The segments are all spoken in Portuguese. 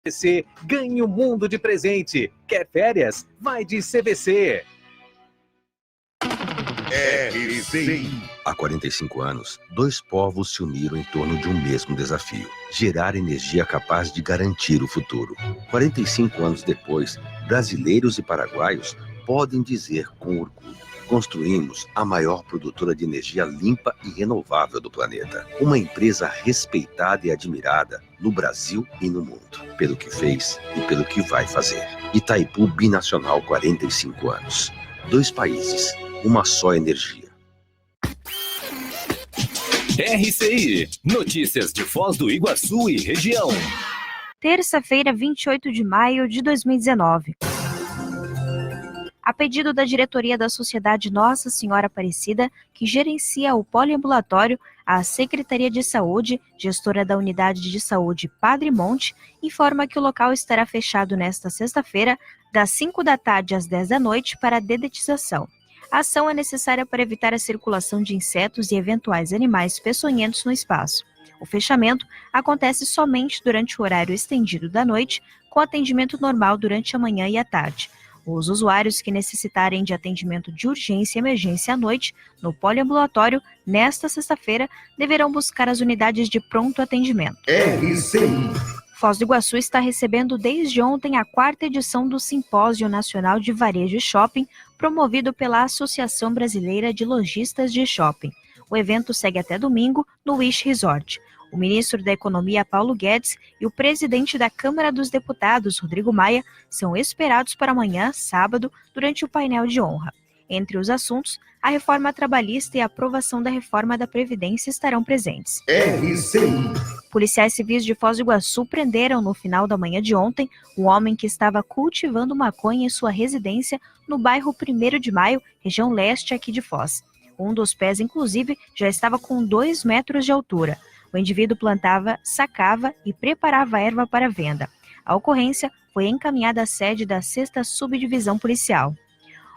CVC, ganhe o mundo de presente. Quer férias? Vai de CVC. RCI. Há 45 anos, dois povos se uniram em torno de um mesmo desafio: gerar energia capaz de garantir o futuro. 45 anos depois, brasileiros e paraguaios podem dizer com orgulho: construímos a maior produtora de energia limpa e renovável do planeta. Uma empresa respeitada e admirada no Brasil e no mundo, pelo que fez e pelo que vai fazer. Itaipu Binacional, 45 anos. Dois países, uma só energia. RCI, notícias de Foz do Iguaçu e região. Terça-feira, 28 de maio de 2019. A pedido da diretoria da Sociedade Nossa Senhora Aparecida, que gerencia o poliambulatório, a Secretaria de Saúde, gestora da Unidade de Saúde Padre Monte, informa que o local estará fechado nesta sexta-feira, das 5 da tarde às 10 da noite, para dedetização. A ação é necessária para evitar a circulação de insetos e eventuais animais peçonhentos no espaço. O fechamento acontece somente durante o horário estendido da noite, com atendimento normal durante a manhã e a tarde. Os usuários que necessitarem de atendimento de urgência e emergência à noite, no poliambulatório, nesta sexta-feira, deverão buscar as unidades de pronto atendimento. RCI. Foz do Iguaçu está recebendo desde ontem a 4ª edição do Simpósio Nacional de Varejo e Shopping, promovido pela Associação Brasileira de Lojistas de Shopping. O evento segue até domingo no Wish Resort. O ministro da Economia, Paulo Guedes, e o presidente da Câmara dos Deputados, Rodrigo Maia, são esperados para amanhã, sábado, durante o painel de honra. Entre os assuntos, a reforma trabalhista e a aprovação da reforma da Previdência estarão presentes. RCI. Policiais civis de Foz do Iguaçu prenderam no final da manhã de ontem um homem que estava cultivando maconha em sua residência no bairro 1º de Maio, região leste aqui de Foz. Um dos pés, inclusive, já estava com 2 metros de altura. O indivíduo plantava, sacava e preparava a erva para venda. A ocorrência foi encaminhada à sede da 6ª Subdivisão Policial.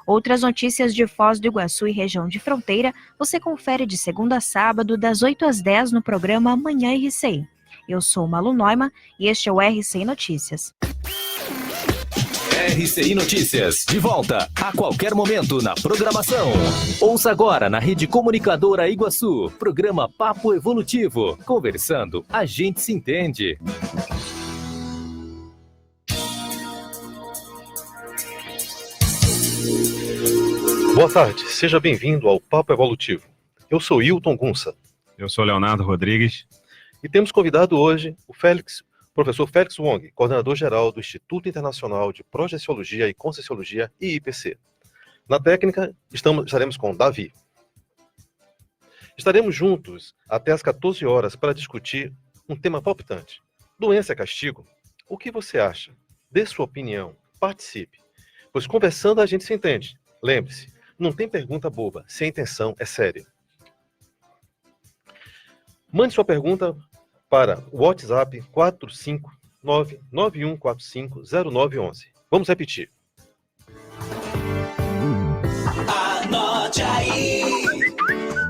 Outras notícias de Foz do Iguaçu e região de fronteira você confere de segunda a sábado, das 8 às 10 no programa Manhã RCI. Eu sou Malu Neumann e este é o RCI Notícias. RCI Notícias, de volta a qualquer momento na programação. Ouça agora na Rede Comunicadora Iguaçu, programa Papo Evolutivo. Conversando, a gente se entende. Boa tarde, seja bem-vindo ao Papo Evolutivo. Eu sou Hilton Gunça. Eu sou Leonardo Rodrigues. E temos convidado hoje o professor Félix Wong, coordenador-geral do Instituto Internacional de Projeciologia e Conscienciologia, IIPC. Na técnica, estaremos com Davi. Estaremos juntos até às 14 horas para discutir um tema palpitante. Doença é castigo? O que você acha? Dê sua opinião, participe. Pois conversando a gente se entende. Lembre-se, não tem pergunta boba, se a intenção é séria. Mande sua pergunta para o WhatsApp 459-9145-0911. Vamos repetir. Anote aí,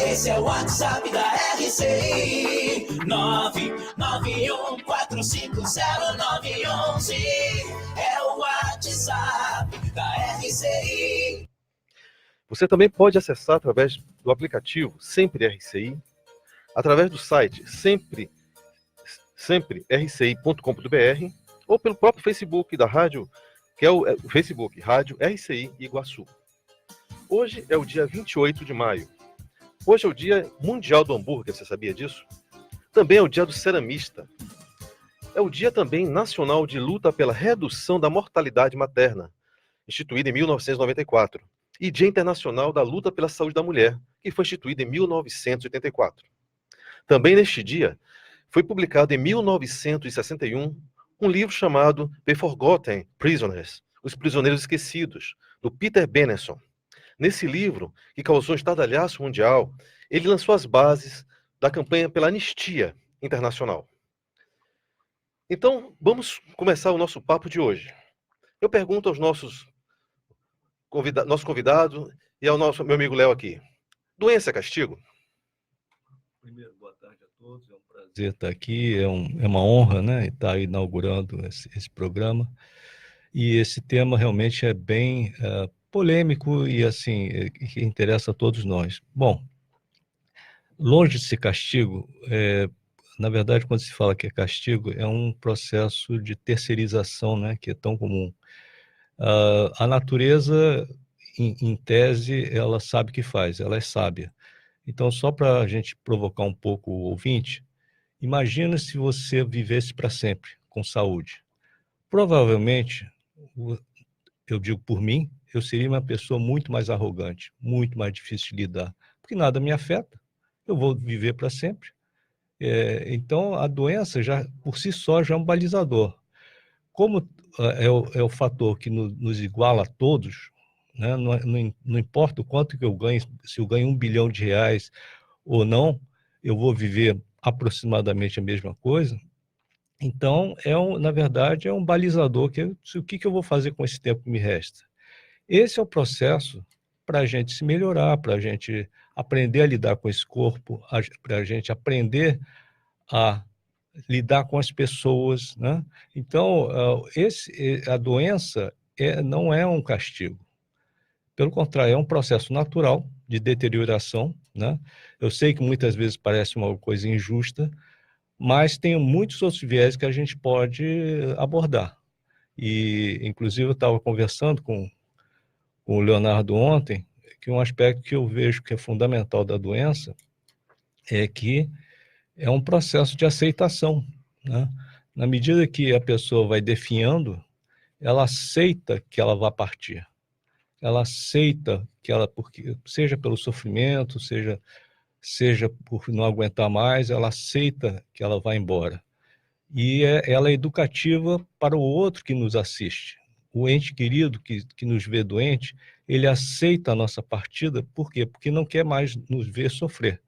esse é o WhatsApp da RCI, 991450911. É o WhatsApp da RCI. Você também pode acessar através do aplicativo Sempre RCI, através do site semprerci.com.br ou pelo próprio Facebook da rádio, que é o Facebook Rádio RCI Iguaçu. Hoje é o dia 28 de maio. Hoje é o Dia Mundial do Hambúrguer, você sabia disso? Também é o Dia do Ceramista. É o Dia também nacional de luta pela redução da mortalidade materna, instituído em 1994. E Dia Internacional da Luta pela Saúde da Mulher, que foi instituído em 1984. Também neste dia, foi publicado em 1961 um livro chamado The Forgotten Prisoners, Os Prisioneiros Esquecidos, do Peter Benenson. Nesse livro, que causou um estardalhaço mundial, ele lançou as bases da campanha pela anistia internacional. Então, vamos começar o nosso papo de hoje. Eu pergunto aos nosso convidado e ao meu amigo Léo aqui. Doença é castigo? Primeiro, boa tarde a todos. É um prazer prazer estar aqui, é uma honra, né, estar inaugurando esse programa. E esse tema realmente é bem polêmico e, assim, que interessa a todos nós. Bom, longe de ser castigo, na verdade, quando se fala que é castigo, é um processo de terceirização, né, que é tão comum. A natureza, em tese, ela sabe o que faz, ela é sábia. Então, só para a gente provocar um pouco o ouvinte, imagina se você vivesse para sempre, com saúde. Provavelmente, eu digo por mim, eu seria uma pessoa muito mais arrogante, muito mais difícil de lidar, porque nada me afeta, eu vou viver para sempre. Então, a doença, já por si só, já é um balizador. Como é o fator que nos iguala a todos, né? Não importa o quanto que eu ganho, se eu ganho R$1 bilhão ou não, eu vou viver aproximadamente a mesma coisa. Então, na verdade, é um balizador o que eu vou fazer com esse tempo que me resta. Esse é o processo para a gente se melhorar, para a gente aprender a lidar com esse corpo, para a gente aprender a lidar com as pessoas, né? Então, a doença não é um castigo. Pelo contrário, é um processo natural de deterioração, né? Eu sei que muitas vezes parece uma coisa injusta, mas tem muitos outros viés que a gente pode abordar. E, inclusive, eu estava conversando com o Leonardo ontem, que um aspecto que eu vejo que é fundamental da doença é que é um processo de aceitação, né? Na medida que a pessoa vai definhando, ela aceita que ela vai partir. Ela aceita que porque seja pelo sofrimento, seja por não aguentar mais, ela aceita que ela vai embora. E ela é educativa para o outro que nos assiste. O ente querido que nos vê doente, ele aceita a nossa partida, por quê? Porque não quer mais nos ver sofrer.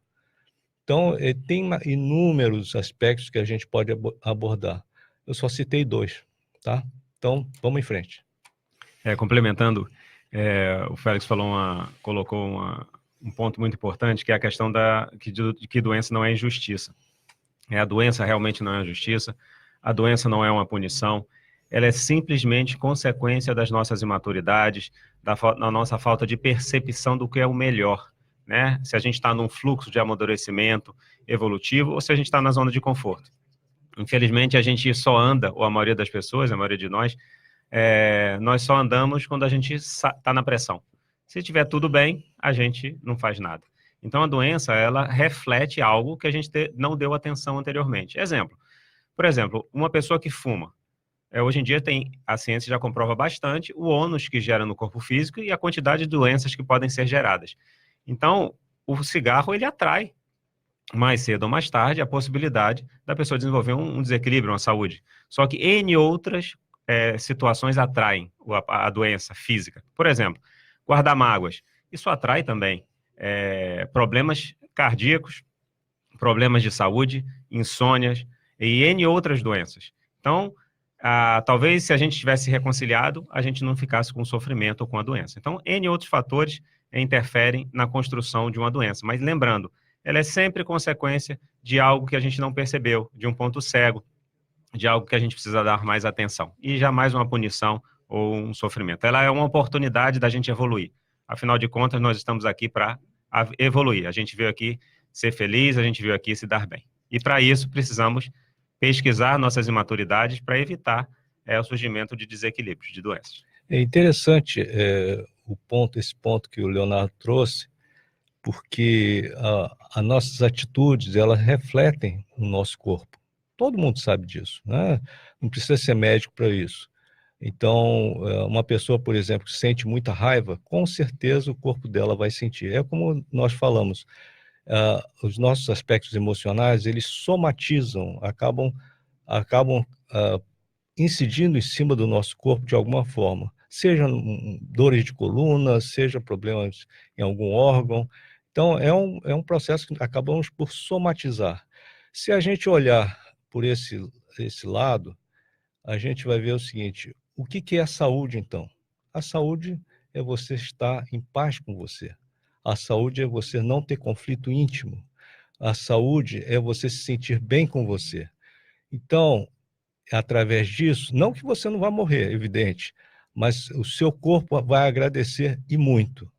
Então, tem inúmeros aspectos que a gente pode abordar. Eu só citei 2, tá? Então, vamos em frente. Complementando, o Félix colocou um ponto muito importante, que é a questão de que doença não é injustiça. A doença realmente não é injustiça, a doença não é uma punição, ela é simplesmente consequência das nossas imaturidades, da nossa falta de percepção do que é o melhor, né? Se a gente está num fluxo de amadurecimento evolutivo ou se a gente está na zona de conforto. Infelizmente, a gente só anda, ou a maioria das pessoas, a maioria de nós só andamos quando a gente está na pressão. Se estiver tudo bem, a gente não faz nada. Então, a doença, ela reflete algo que a gente não deu atenção anteriormente. Por exemplo, uma pessoa que fuma. Hoje em dia, a ciência já comprova bastante o ônus que gera no corpo físico e a quantidade de doenças que podem ser geradas. Então, o cigarro, ele atrai, mais cedo ou mais tarde, a possibilidade da pessoa desenvolver um desequilíbrio, uma saúde. Só que N outras situações atraem a doença física. Por exemplo, guardar mágoas. Isso atrai também problemas cardíacos, problemas de saúde, insônias e N outras doenças. Então, talvez se a gente tivesse reconciliado, a gente não ficasse com sofrimento ou com a doença. Então, N outros fatores interferem na construção de uma doença. Mas lembrando, ela é sempre consequência de algo que a gente não percebeu, de um ponto cego, de algo que a gente precisa dar mais atenção. E jamais uma punição ou um sofrimento. Ela é uma oportunidade da gente evoluir. Afinal de contas, nós estamos aqui para evoluir. A gente veio aqui ser feliz, a gente veio aqui se dar bem. E para isso, precisamos pesquisar nossas imaturidades para evitar o surgimento de desequilíbrios, de doenças. É interessante esse ponto que o Leonardo trouxe, porque as nossas atitudes, elas refletem o nosso corpo. Todo mundo sabe disso, né? Não precisa ser médico para isso. Então, uma pessoa, por exemplo, que sente muita raiva, com certeza o corpo dela vai sentir. É como nós falamos, os nossos aspectos emocionais, eles somatizam, acabam incidindo em cima do nosso corpo de alguma forma. Seja dores de coluna, seja problemas em algum órgão. Então, é um processo que acabamos por somatizar. Se a gente olhar por esse lado, a gente vai ver o seguinte: o que é a saúde, então? A saúde é você estar em paz com você. A saúde é você não ter conflito íntimo. A saúde é você se sentir bem com você. Então, através disso, não que você não vá morrer, evidente, mas o seu corpo vai agradecer e muito,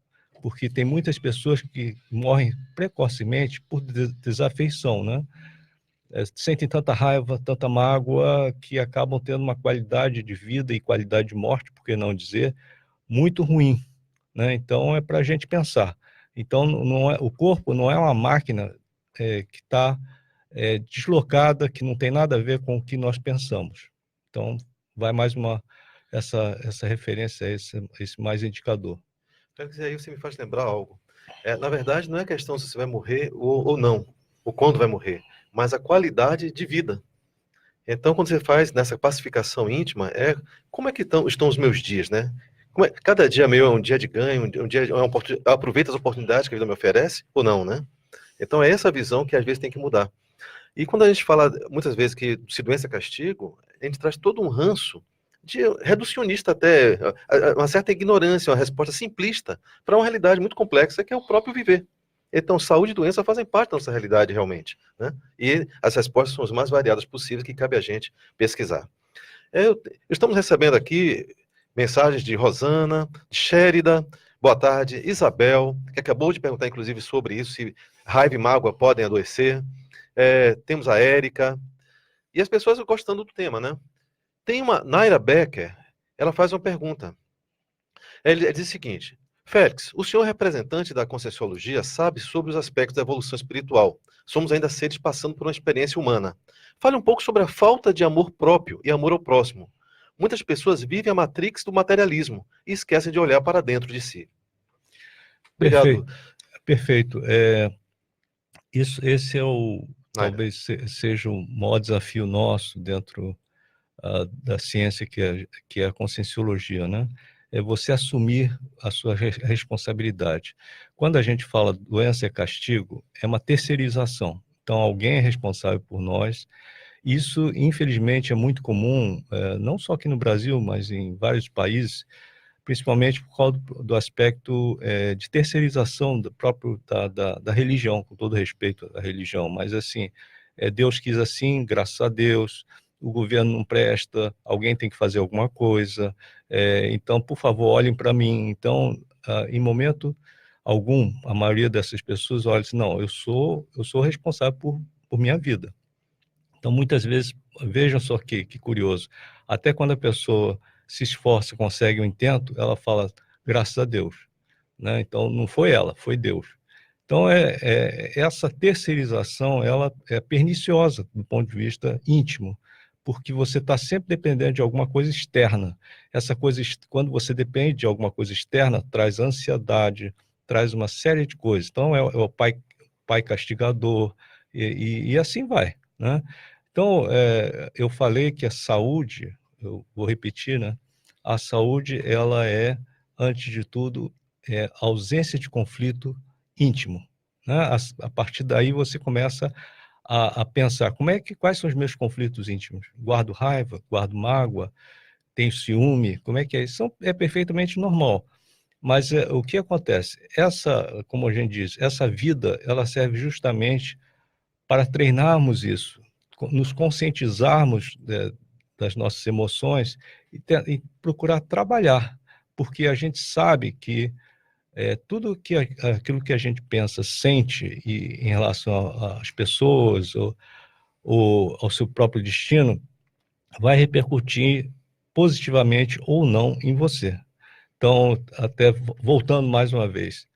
porque tem muitas pessoas que morrem precocemente por desafeição, né? Sentem tanta raiva, tanta mágoa, que acabam tendo uma qualidade de vida e qualidade de morte, por que não dizer, muito ruim, né? Então, é para a gente pensar. Então, o corpo não é uma máquina que está deslocada, que não tem nada a ver com o que nós pensamos. Então, vai mais essa referência, esse mais indicador. Aí você me faz lembrar algo. Na verdade, não é questão se você vai morrer ou não, ou quando vai morrer, mas a qualidade de vida. Então, quando você faz nessa pacificação íntima, como é que estão os meus dias, né? Cada dia meu é um dia de ganho, eu aproveito as oportunidades que a vida me oferece, ou não, né? Então, é essa visão que às vezes tem que mudar. E quando a gente fala, muitas vezes, que se doença é castigo, a gente traz todo um ranço reducionista até, uma certa ignorância, uma resposta simplista para uma realidade muito complexa, que é o próprio viver. Então, saúde e doença fazem parte da nossa realidade, realmente, né? E as respostas são as mais variadas possíveis que cabe a gente pesquisar. Estamos recebendo aqui mensagens de Rosana, de Shérida, boa tarde, Isabel, que acabou de perguntar, inclusive, sobre isso, se raiva e mágoa podem adoecer. Temos a Érica, e as pessoas gostando do tema, né? Tem uma Naira Becker, ela faz uma pergunta. Ela diz o seguinte: Félix, o senhor representante da Conscienciologia sabe sobre os aspectos da evolução espiritual. Somos ainda seres passando por uma experiência humana. Fale um pouco sobre a falta de amor próprio e amor ao próximo. Muitas pessoas vivem a matrix do materialismo e esquecem de olhar para dentro de si. Obrigado. Perfeito. Esse talvez seja o maior desafio nosso dentro da ciência que é a Conscienciologia, né? É você assumir a sua responsabilidade. Quando a gente fala doença é castigo, é uma terceirização. Então, alguém é responsável por nós. Isso, infelizmente, é muito comum, não só aqui no Brasil, mas em vários países, principalmente por causa do aspecto de terceirização da religião, com todo respeito à religião. Mas, assim, Deus quis assim, graças a Deus, o governo não presta, alguém tem que fazer alguma coisa, então, por favor, olhem para mim. Então, em momento algum, a maioria dessas pessoas olha assim, não, eu sou responsável por minha vida. Então, muitas vezes, vejam só que curioso, até quando a pessoa se esforça, consegue um intento, ela fala, graças a Deus, né? Então, não foi ela, foi Deus. Então, essa terceirização, ela é perniciosa do ponto de vista íntimo, porque você está sempre dependendo de alguma coisa externa. Essa coisa, quando você depende de alguma coisa externa, traz ansiedade, traz uma série de coisas. Então, é o pai castigador, e assim vai, né? Então, eu falei que a saúde, eu vou repetir, né? A saúde, ela é, antes de tudo, ausência de conflito íntimo, né? A partir daí você começa a pensar, quais são os meus conflitos íntimos? Guardo raiva, guardo mágoa, tenho ciúme, como é que é? Isso é perfeitamente normal. Mas o que acontece? Como a gente diz, essa vida, ela serve justamente para treinarmos isso, nos conscientizarmos das nossas emoções e procurar trabalhar, porque a gente sabe que aquilo que a gente pensa, sente em relação às pessoas ou ao seu próprio destino, vai repercutir positivamente ou não em você. Então, até voltando mais uma vez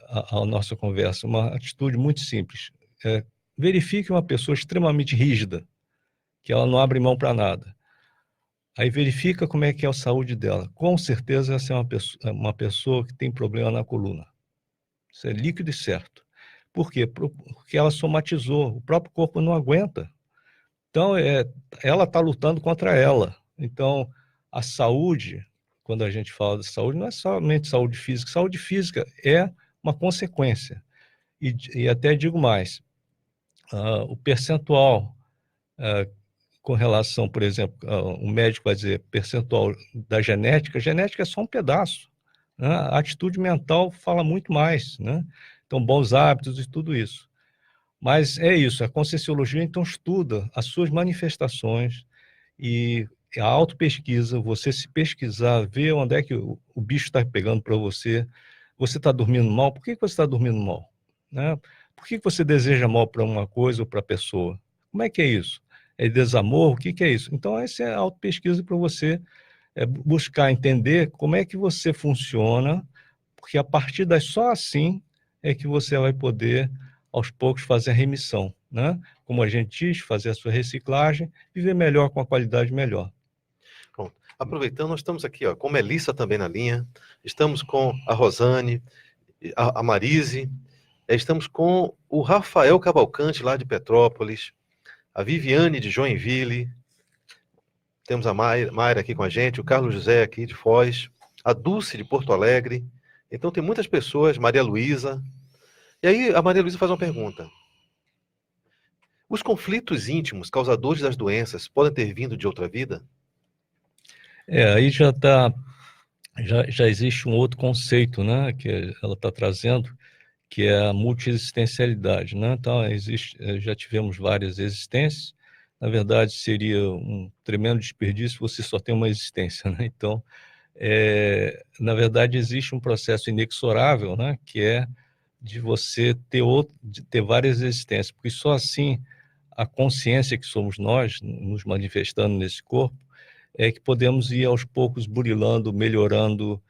à nossa conversa, uma atitude muito simples. Verifique uma pessoa extremamente rígida, que ela não abre mão para nada. Aí verifica como é que é a saúde dela. Com certeza essa é uma pessoa que tem problema na coluna. Isso é líquido e certo. Por quê? Porque ela somatizou, o próprio corpo não aguenta. Então, ela está lutando contra ela. Então, a saúde, quando a gente fala de saúde, não é somente saúde física. Saúde física é uma consequência. E até digo mais, o percentual com relação, por exemplo, um médico vai dizer percentual da genética é só um pedaço, né? A atitude mental fala muito mais, né? Então, bons hábitos e tudo isso. Mas é isso, a Conscienciologia então estuda as suas manifestações e a autopesquisa, você se pesquisar, ver onde é que o bicho está pegando para você. Você está dormindo mal? Por que você está dormindo mal? Né? Por que você deseja mal para uma coisa ou para a pessoa? Como é que é isso? É desamor? O que é isso? Então, essa é a autopesquisa para você buscar entender como é que você funciona, porque a partir só assim é que você vai poder, aos poucos, fazer a remissão, né? Como a gente diz, fazer a sua reciclagem, viver melhor, com a qualidade melhor. Pronto. Aproveitando, nós estamos aqui com a Melissa também na linha, estamos com a Rosane, a Marise, estamos com o Rafael Cavalcante, lá de Petrópolis, a Viviane de Joinville, temos a Mayra aqui com a gente, o Carlos José aqui de Foz, a Dulce de Porto Alegre. Então tem muitas pessoas, Maria Luísa. E aí a Maria Luísa faz uma pergunta. Os conflitos íntimos causadores das doenças podem ter vindo de outra vida? Aí já existe um outro conceito, né, que ela está trazendo, que é a multiexistencialidade, né? Então, já tivemos várias existências. Na verdade, seria um tremendo desperdício você só ter uma existência, né? Então, na verdade, existe um processo inexorável, né, que é de você ter várias existências, porque só assim a consciência que somos nós, nos manifestando nesse corpo, é que podemos ir aos poucos burilando, melhorando,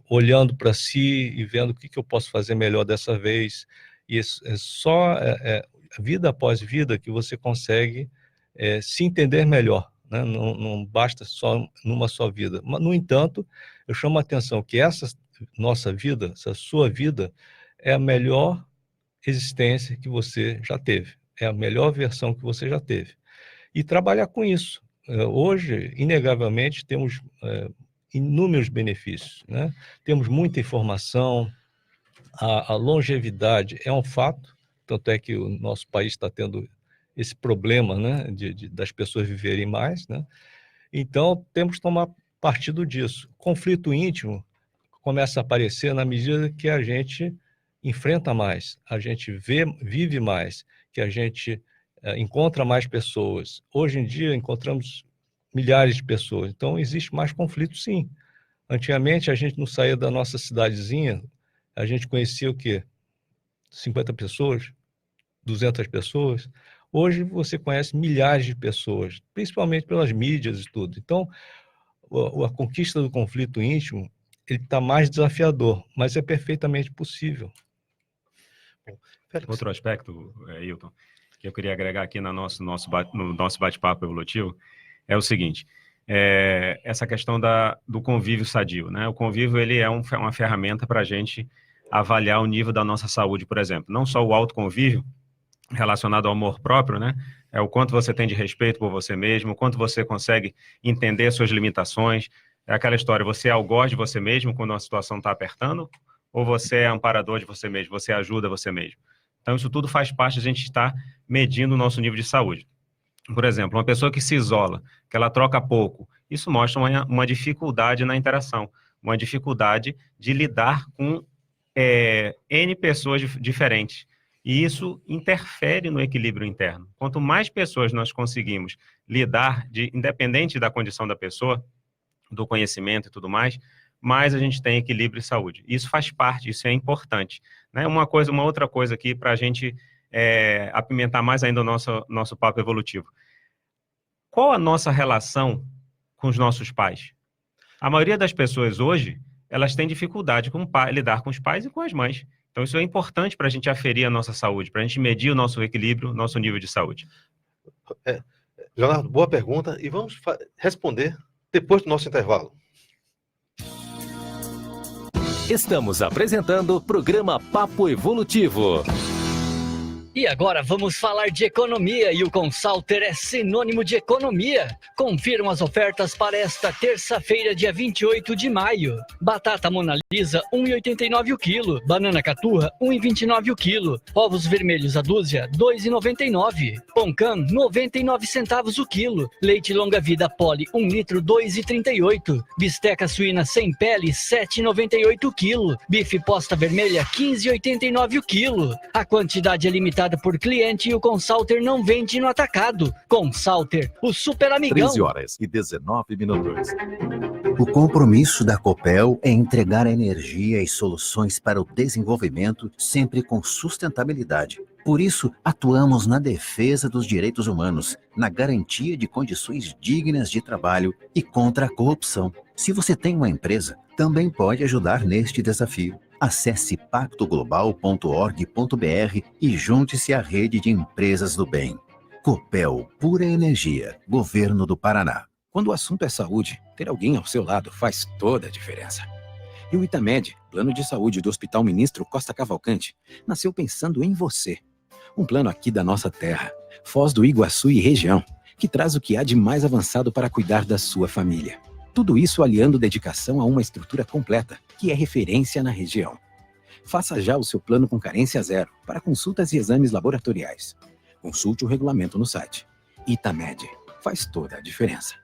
olhando para si e vendo o que eu posso fazer melhor dessa vez. E só vida após vida que você consegue se entender melhor, né? Não basta só numa só vida. Mas, no entanto, eu chamo a atenção que essa nossa vida, essa sua vida, é a melhor existência que você já teve. É a melhor versão que você já teve. E trabalhar com isso. Hoje, inegavelmente, temos inúmeros benefícios, né? Temos muita informação, a longevidade é um fato, tanto é que o nosso país está tendo esse problema, né, das pessoas viverem mais, né? Então, temos que tomar partido disso. Conflito íntimo começa a aparecer na medida que a gente enfrenta mais, a gente vive mais, que a gente encontra mais pessoas. Hoje em dia, encontramos milhares de pessoas. Então, existe mais conflito, sim. Antigamente, a gente não saía da nossa cidadezinha, a gente conhecia o quê? 50 pessoas, 200 pessoas. Hoje, você conhece milhares de pessoas, principalmente pelas mídias e tudo. Então, a conquista do conflito íntimo, ele está mais desafiador, mas é perfeitamente possível. Outro aspecto, Hilton, que eu queria agregar aqui no nosso bate-papo evolutivo, é o seguinte, essa questão do convívio sadio, né? O convívio, ele é uma ferramenta para a gente avaliar o nível da nossa saúde, por exemplo. Não só o autoconvívio, relacionado ao amor próprio, né? É o quanto você tem de respeito por você mesmo, o quanto você consegue entender suas limitações. É aquela história, você é algoz de você mesmo quando a situação está apertando, ou você é amparador de você mesmo, você ajuda você mesmo. Então, isso tudo faz parte de a gente estar medindo o nosso nível de saúde. Por exemplo, uma pessoa que se isola, que ela troca pouco, isso mostra uma dificuldade na interação, uma dificuldade de lidar com N pessoas diferentes. E isso interfere no equilíbrio interno. Quanto mais pessoas nós conseguimos lidar, independente da condição da pessoa, do conhecimento e tudo mais a gente tem equilíbrio e saúde. Isso faz parte, isso é importante, né? Uma outra coisa aqui para a gente apimentar mais ainda o nosso papo evolutivo. Qual a nossa relação com os nossos pais? A maioria das pessoas hoje, elas têm dificuldade com lidar com os pais e com as mães. Então, isso é importante para a gente aferir a nossa saúde, para a gente medir o nosso equilíbrio, nosso nível de saúde. Leonardo, boa pergunta. E vamos responder depois do nosso intervalo. Estamos apresentando o programa Papo Evolutivo. E agora vamos falar de economia e o Consalter é sinônimo de economia. Confiram as ofertas para esta terça-feira, dia 28 de maio. Batata Mona Lisa, 1,89 o quilo. Banana Caturra, 1,29 o quilo. Ovos vermelhos a dúzia, 2,99. Pão-cam, 99 centavos o quilo. Leite longa vida Poli, 1 litro, 2,38. Bisteca suína sem pele, 7,98 o quilo. Bife posta vermelha, 15,89 o quilo. A quantidade é limitada por cliente e o Consalter não vende no atacado. Consalter, o super amigão. 13h19. O compromisso da Copel é entregar energia e soluções para o desenvolvimento, sempre com sustentabilidade. Por isso, atuamos na defesa dos direitos humanos, na garantia de condições dignas de trabalho e contra a corrupção. Se você tem uma empresa, também pode ajudar neste desafio. Acesse pactoglobal.org.br e junte-se à rede de empresas do bem. Copel, pura energia, Governo do Paraná. Quando o assunto é saúde, ter alguém ao seu lado faz toda a diferença. E o Itamed, plano de saúde do Hospital Ministro Costa Cavalcante, nasceu pensando em você. Um plano aqui da nossa terra, Foz do Iguaçu e região, que traz o que há de mais avançado para cuidar da sua família. Tudo isso aliando dedicação a uma estrutura completa, que é referência na região. Faça já o seu plano com carência zero, para consultas e exames laboratoriais. Consulte o regulamento no site. Itamed, faz toda a diferença.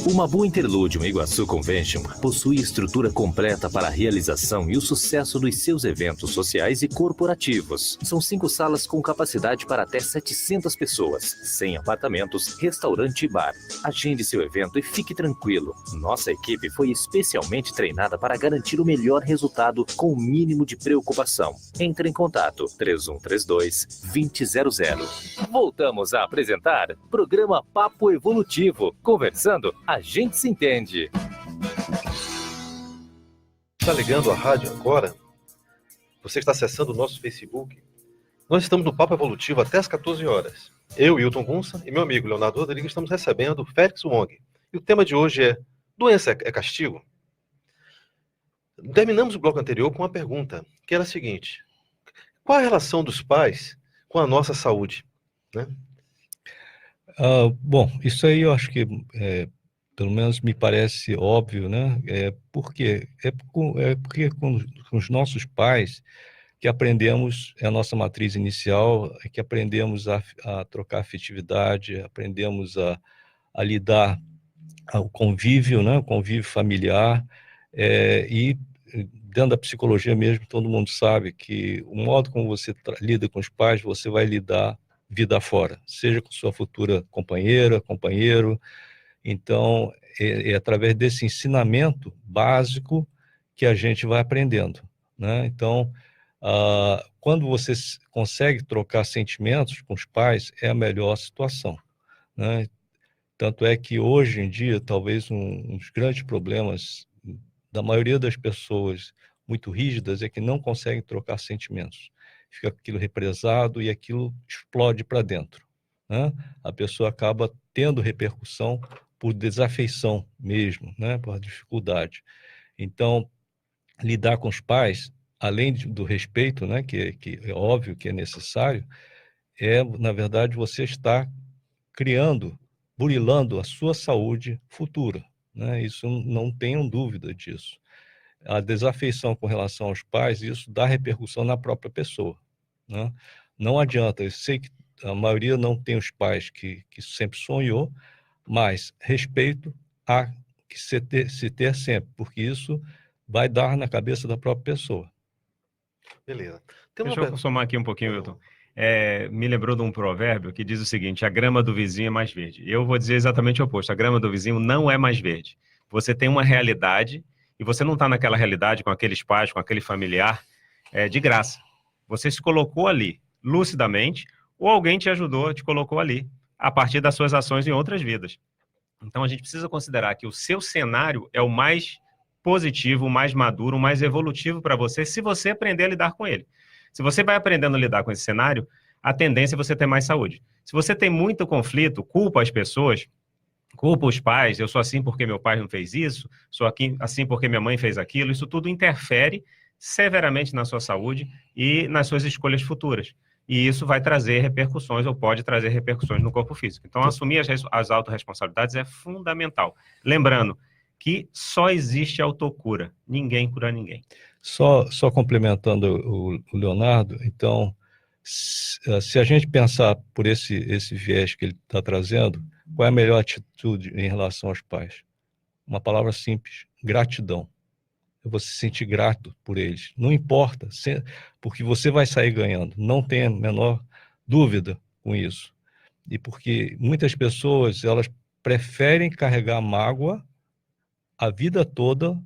O Mabu Interludium Iguaçu Convention possui estrutura completa para a realização e o sucesso dos seus eventos sociais e corporativos. São 5 salas com capacidade para até 700 pessoas, 100 apartamentos, restaurante e bar. Agende seu evento e fique tranquilo. Nossa equipe foi especialmente treinada para garantir o melhor resultado com o mínimo de preocupação. Entre em contato 3132-2000. Voltamos a apresentar programa Papo Evolutivo. Conversando, a gente se entende. Está ligando a rádio agora? Você está acessando o nosso Facebook? Nós estamos no Papo Evolutivo até as 14 horas. Eu, Hilton Gunsa, e meu amigo Leonardo Rodrigues estamos recebendo o Félix Wong. E o tema de hoje é: doença é castigo? Terminamos o bloco anterior com uma pergunta, que era a seguinte: qual a relação dos pais com a nossa saúde? Né? Bom, isso aí eu acho que pelo menos me parece óbvio, né? Por quê? Porque com os nossos pais que aprendemos, é a nossa matriz inicial, é que aprendemos a trocar afetividade, aprendemos a lidar ao convívio, né? O convívio familiar, e dentro da psicologia mesmo, todo mundo sabe que o modo como você lida com os pais, você vai lidar vida fora, seja com sua futura companheira, companheiro. Então, é através desse ensinamento básico que a gente vai aprendendo, né? Então, quando você consegue trocar sentimentos com os pais, é a melhor situação, né? Tanto é que hoje em dia, talvez um dos grandes problemas da maioria das pessoas muito rígidas é que não conseguem trocar sentimentos. Fica aquilo represado e aquilo explode para dentro, né? A pessoa acaba tendo repercussão por desafeição mesmo, né? Por dificuldade. Então, lidar com os pais, além do respeito, né? Que é óbvio que é necessário, na verdade, você está burilando a sua saúde futura, né? Isso não tenham dúvida disso. A desafeição com relação aos pais, isso dá repercussão na própria pessoa, né? Não adianta, eu sei que a maioria não tem os pais que sempre sonhou, mas respeito há que se ter sempre, porque isso vai dar na cabeça da própria pessoa. Beleza. Deixa eu somar aqui um pouquinho, Wilton. Me lembrou de um provérbio que diz o seguinte: a grama do vizinho é mais verde. Eu vou dizer exatamente o oposto: a grama do vizinho não é mais verde. Você tem uma realidade e você não está naquela realidade com aqueles pais, com aquele familiar, de graça. Você se colocou ali lucidamente, ou alguém te ajudou, te colocou ali, a partir das suas ações em outras vidas. Então a gente precisa considerar que o seu cenário é o mais positivo, o mais maduro, o mais evolutivo para você, se você aprender a lidar com ele. Se você vai aprendendo a lidar com esse cenário, a tendência é você ter mais saúde. Se você tem muito conflito, culpa as pessoas, culpa os pais, eu sou assim porque meu pai não fez isso, sou assim porque minha mãe fez aquilo, isso tudo interfere severamente na sua saúde e nas suas escolhas futuras. e isso vai trazer repercussões, ou pode trazer repercussões no corpo físico. Então, assumir as autorresponsabilidades é fundamental. Lembrando que só existe autocura, ninguém cura ninguém. Só complementando o Leonardo, então, se a gente pensar por esse viés que ele está trazendo, qual é a melhor atitude em relação aos pais? Uma palavra simples: gratidão. Você se sentir grato por eles. Não importa, porque você vai sair ganhando. Não tenha a menor dúvida com isso. E porque muitas pessoas, elas preferem carregar mágoa a vida toda,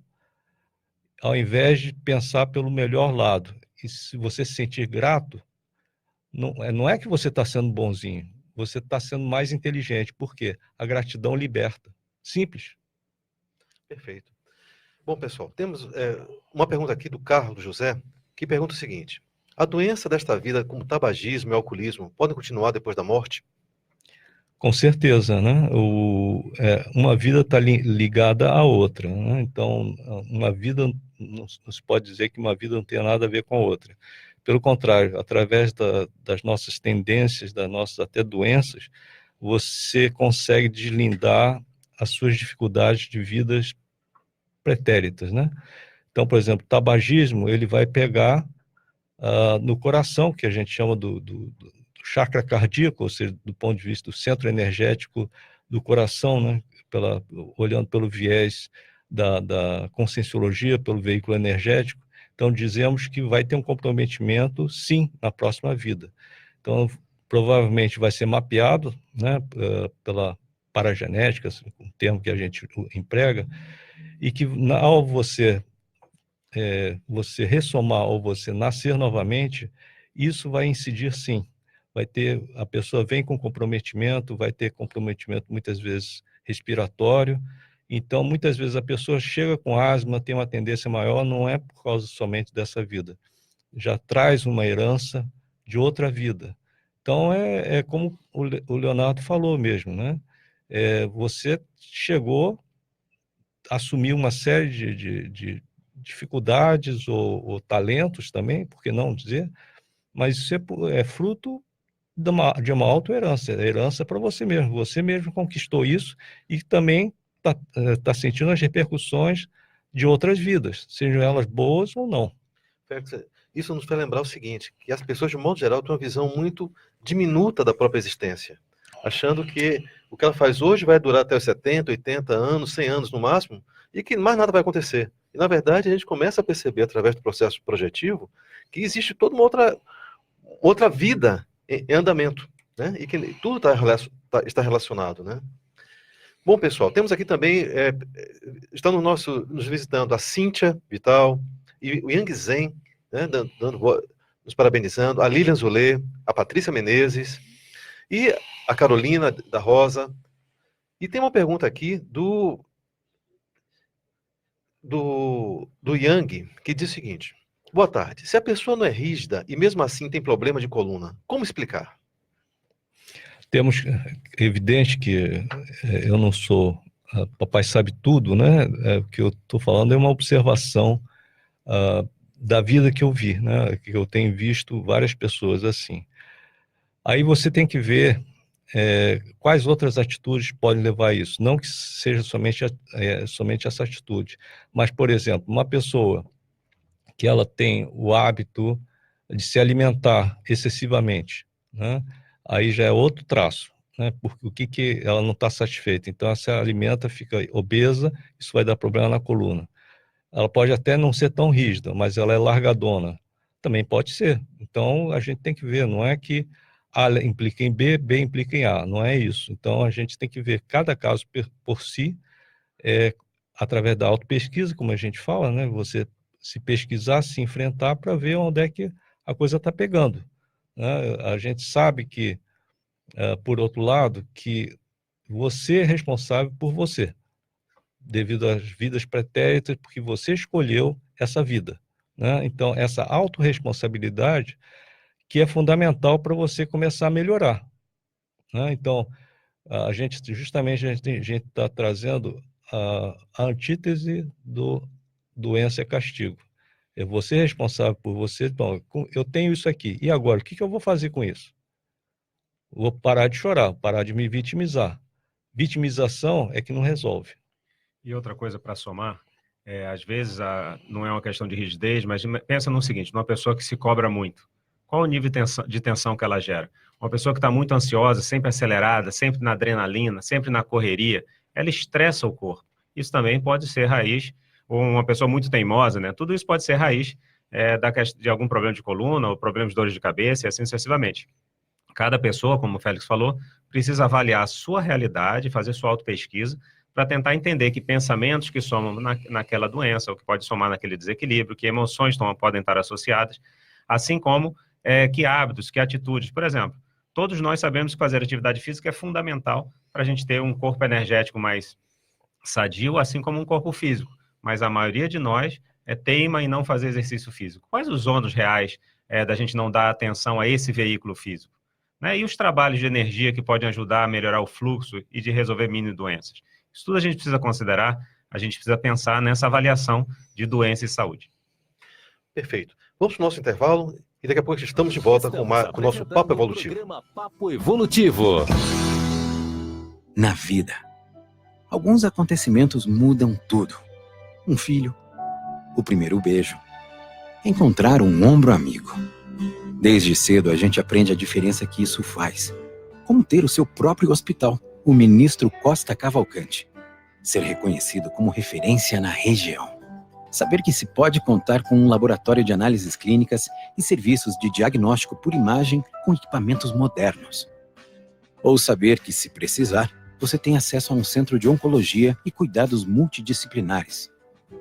ao invés de pensar pelo melhor lado. E se você se sentir grato, não é que você está sendo bonzinho, você está sendo mais inteligente. Por quê? A gratidão liberta. Simples. Perfeito. Bom, pessoal, temos uma pergunta aqui do Carlos José, que pergunta o seguinte: a doença desta vida, como tabagismo e alcoolismo, podem continuar depois da morte? Com certeza, né? Uma vida está ligada à outra, né? Então, uma vida, não se pode dizer que uma vida não tem nada a ver com a outra. Pelo contrário, através das nossas tendências, das nossas até doenças, você consegue deslindar as suas dificuldades de vidas pretéritas, né? Então, por exemplo, o tabagismo, ele vai pegar no coração, que a gente chama do chakra cardíaco, ou seja, do ponto de vista do centro energético do coração, né? Olhando pelo viés da conscienciologia, pelo veículo energético. Então, dizemos que vai ter um comprometimento, sim, na próxima vida. Então, provavelmente vai ser mapeado, né, pela paragenética, um termo que a gente emprega, e que ao você ressomar ou você nascer novamente, isso vai incidir, sim. A pessoa vem com comprometimento, vai ter comprometimento muitas vezes respiratório. Então, muitas vezes a pessoa chega com asma, tem uma tendência maior, não é por causa somente dessa vida. Já traz uma herança de outra vida. Então, é como o Leonardo falou mesmo, né? Você chegou, assumiu uma série de dificuldades ou talentos também, por que não dizer? Mas isso é fruto de uma auto-herança. É herança para você mesmo conquistou isso e também está sentindo as repercussões de outras vidas, sejam elas boas ou não. Félix, isso nos faz lembrar o seguinte, que as pessoas, de modo geral, têm uma visão muito diminuta da própria existência, achando que o que ela faz hoje vai durar até os 70, 80 anos, 100 anos no máximo, e que mais nada vai acontecer. E, na verdade, a gente começa a perceber, através do processo projetivo, que existe toda uma outra vida em andamento, né? E que tudo está relacionado, né? Bom, pessoal, temos aqui também, estão nos visitando a Cíntia Vital e o Yang Zen, né, nos parabenizando, a Lilian Zulê, a Patrícia Menezes e a Carolina da Rosa. E tem uma pergunta aqui do Yang, que diz o seguinte: boa tarde, se a pessoa não é rígida e mesmo assim tem problema de coluna, como explicar? Temos, evidente que eu não sou, papai sabe tudo, né? O que eu estou falando é uma observação da vida que eu vi, né? Que eu tenho visto várias pessoas assim. Aí você tem que ver quais outras atitudes podem levar a isso. Não que seja somente essa atitude, mas, por exemplo, uma pessoa que ela tem o hábito de se alimentar excessivamente, né? Aí já é outro traço, né? Porque que ela não está satisfeita. Então, ela se alimenta, fica obesa, isso vai dar problema na coluna. Ela pode até não ser tão rígida, mas ela é largadona. Também pode ser. Então, a gente tem que ver, não é que A implica em B, B implica em A, não é isso. Então, a gente tem que ver cada caso por si, através da autopesquisa, como a gente fala, né? Você se pesquisar, se enfrentar para ver onde é que a coisa está pegando, né? A gente sabe que, por outro lado, que você é responsável por você, devido às vidas pretéritas, porque você escolheu essa vida, né? Então, essa autorresponsabilidade que é fundamental para você começar a melhorar, né? Então, a gente está trazendo a antítese do doença é castigo. É você responsável por você. Bom, eu tenho isso aqui. E agora, o que eu vou fazer com isso? Vou parar de chorar, parar de me vitimizar. Vitimização é que não resolve. E outra coisa para somar, às vezes não é uma questão de rigidez, mas pensa no seguinte, numa pessoa que se cobra muito. Qual o nível de tensão que ela gera? Uma pessoa que está muito ansiosa, sempre acelerada, sempre na adrenalina, sempre na correria, ela estressa o corpo. Isso também pode ser raiz, ou uma pessoa muito teimosa, né? Tudo isso pode ser raiz de algum problema de coluna, ou problema de dores de cabeça, e assim sucessivamente. Cada pessoa, como o Félix falou, precisa avaliar a sua realidade, fazer sua autopesquisa, para tentar entender que pensamentos que somam naquela doença, ou que pode somar naquele desequilíbrio, que emoções podem estar associadas, assim como que hábitos, que atitudes. Por exemplo, todos nós sabemos que fazer atividade física é fundamental para a gente ter um corpo energético mais sadio, assim como um corpo físico. Mas a maioria de nós teima em não fazer exercício físico. Quais os ônus reais da gente não dar atenção a esse veículo físico? Né? E os trabalhos de energia que podem ajudar a melhorar o fluxo e de resolver mini doenças? Isso tudo a gente precisa considerar, a gente precisa pensar nessa avaliação de doença e saúde. Perfeito. Vamos para o nosso intervalo e daqui a pouco estamos de volta com o nosso Papo Evolutivo. Papo Evolutivo. Na vida, alguns acontecimentos mudam tudo. Um filho, o primeiro beijo, encontrar um ombro amigo. Desde cedo a gente aprende a diferença que isso faz. Como ter o seu próprio hospital, o ministro Costa Cavalcante. Ser reconhecido como referência na região. Saber que se pode contar com um laboratório de análises clínicas e serviços de diagnóstico por imagem com equipamentos modernos. Ou saber que, se precisar, você tem acesso a um centro de oncologia e cuidados multidisciplinares.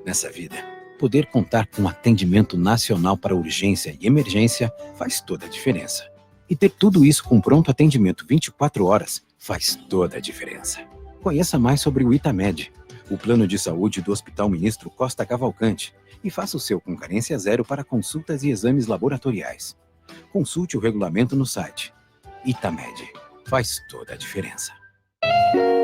Nessa vida, poder contar com atendimento nacional para urgência e emergência faz toda a diferença. E ter tudo isso com pronto atendimento 24 horas faz toda a diferença. Conheça mais sobre o Itamed, o plano de saúde do Hospital Ministro Costa Cavalcante, e faça o seu com carência zero para consultas e exames laboratoriais. Consulte o regulamento no site. Itamed, faz toda a diferença.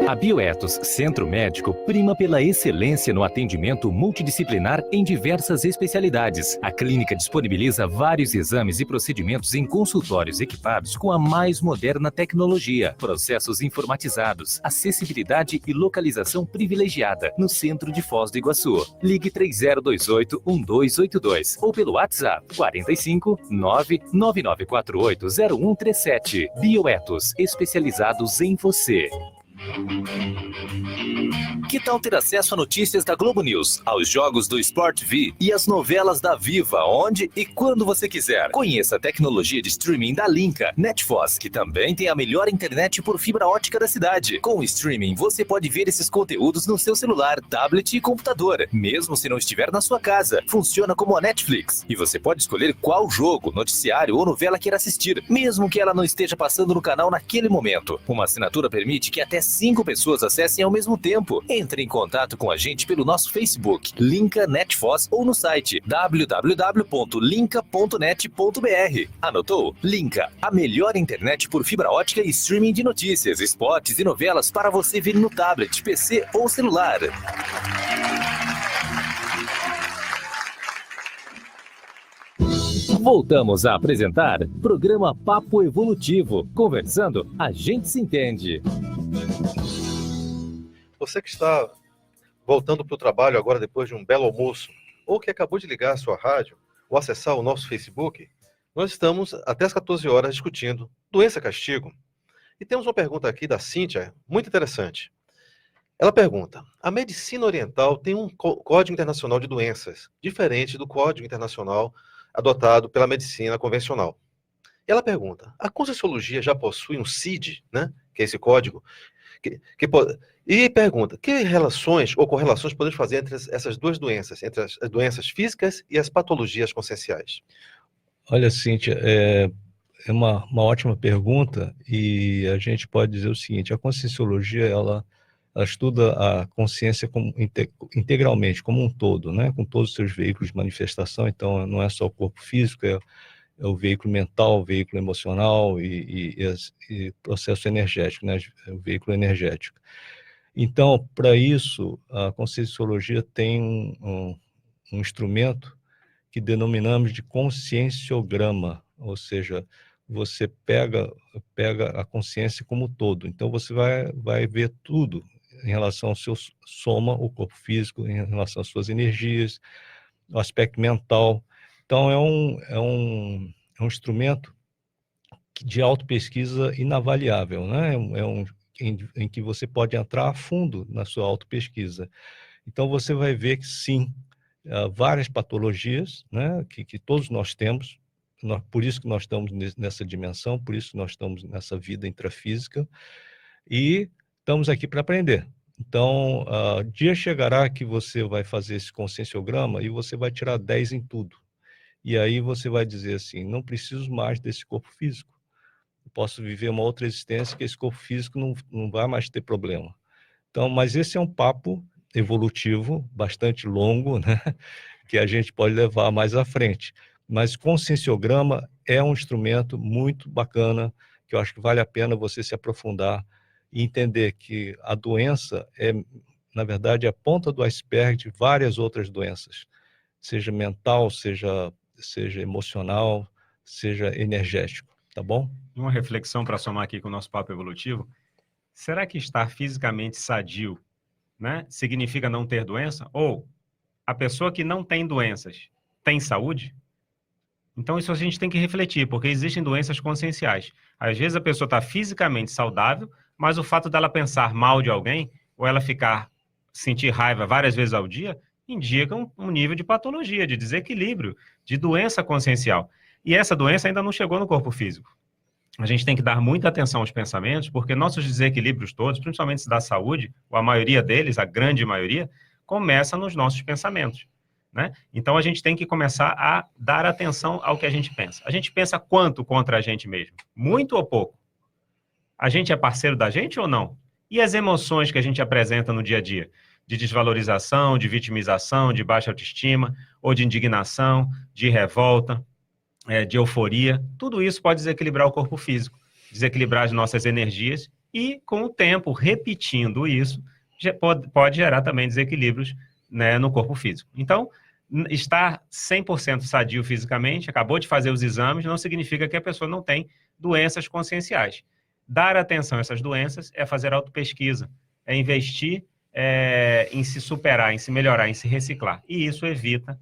A Bioetos Centro Médico prima pela excelência no atendimento multidisciplinar em diversas especialidades. A clínica disponibiliza vários exames e procedimentos em consultórios equipados com a mais moderna tecnologia, processos informatizados, acessibilidade e localização privilegiada no centro de Foz do Iguaçu. Ligue 3028-1282 ou pelo WhatsApp 45 99948 0137. Bioetos, especializados em você. Que tal ter acesso a notícias da Globo News, aos jogos do Sport V e às novelas da Viva, onde e quando você quiser? Conheça a tecnologia de streaming da Linka NetFoz, que também tem a melhor internet por fibra ótica da cidade. Com o streaming, você pode ver esses conteúdos no seu celular, tablet e computador, mesmo se não estiver na sua casa. Funciona como a Netflix, e você pode escolher qual jogo, noticiário ou novela queira assistir, mesmo que ela não esteja passando no canal naquele momento. Uma assinatura permite que até 5 pessoas acessem ao mesmo tempo. Entre em contato com a gente pelo nosso Facebook, Linka NetFoz, ou no site www.linka.net.br. Anotou? Linka, a melhor internet por fibra ótica e streaming de notícias, esportes e novelas para você ver no tablet, PC ou celular. Voltamos a apresentar programa Papo Evolutivo. Conversando, a gente se entende. Você que está voltando para o trabalho agora depois de um belo almoço, ou que acabou de ligar a sua rádio, ou acessar o nosso Facebook, nós estamos até as 14 horas discutindo doença-castigo. E temos uma pergunta aqui da Cíntia, muito interessante. Ela pergunta: a medicina oriental tem um código internacional de doenças, diferente do código internacional adotado pela medicina convencional. E ela pergunta: a Conscienciologia já possui um CID, né, que é esse código, e pergunta: que relações ou correlações podemos fazer entre essas duas doenças, entre as doenças físicas e as patologias conscienciais? Olha, Cíntia, é uma ótima pergunta, e a gente pode dizer o seguinte: a Conscienciologia, ela estuda a consciência integralmente, como um todo, né? Com todos os seus veículos de manifestação. Então, não é só o corpo físico, é o veículo mental, o veículo emocional e processo energético, né? O veículo energético. Então, para isso, a Conscienciologia tem um instrumento que denominamos de conscienciograma, ou seja, você pega a consciência como um todo. Então, você vai ver tudo em relação ao seu soma, o corpo físico, em relação às suas energias, o aspecto mental. Então, é um instrumento de autopesquisa inavaliável, né? Em que você pode entrar a fundo na sua autopesquisa. Então, você vai ver que, sim, várias patologias, né, que todos nós temos, por isso que nós estamos nessa dimensão, por isso que nós estamos nessa vida intrafísica, e estamos aqui para aprender. Então, dia chegará que você vai fazer esse conscienciograma e você vai tirar 10 em tudo. E aí você vai dizer assim, não preciso mais desse corpo físico. Eu posso viver uma outra existência que esse corpo físico não vai mais ter problema. Então, mas esse é um papo evolutivo, bastante longo, né? Que a gente pode levar mais à frente. Mas conscienciograma é um instrumento muito bacana, que eu acho que vale a pena você se aprofundar e entender que a doença é, na verdade, a ponta do iceberg de várias outras doenças, seja mental, seja emocional, seja energético, tá bom? Uma reflexão para somar aqui com o nosso papo evolutivo. Será que estar fisicamente sadio, né, significa não ter doença? Ou a pessoa que não tem doenças tem saúde? Então isso a gente tem que refletir, porque existem doenças conscienciais. Às vezes a pessoa está fisicamente saudável, mas o fato dela pensar mal de alguém, ou ela sentir raiva várias vezes ao dia, indica um nível de patologia, de desequilíbrio, de doença consciencial. E essa doença ainda não chegou no corpo físico. A gente tem que dar muita atenção aos pensamentos, porque nossos desequilíbrios todos, principalmente da saúde, ou a maioria deles, a grande maioria, começa nos nossos pensamentos, né? Então, a gente tem que começar a dar atenção ao que a gente pensa. A gente pensa quanto contra a gente mesmo? Muito ou pouco? A gente é parceiro da gente ou não? E as emoções que a gente apresenta no dia a dia? De desvalorização, de vitimização, de baixa autoestima, ou de indignação, de revolta, de euforia, tudo isso pode desequilibrar o corpo físico, desequilibrar as nossas energias e, com o tempo, repetindo isso, pode gerar também desequilíbrios, né, no corpo físico. Então, estar 100% sadio fisicamente, acabou de fazer os exames, não significa que a pessoa não tem doenças conscienciais. Dar atenção a essas doenças é fazer autopesquisa, é investir em se superar, em se melhorar, em se reciclar. E isso evita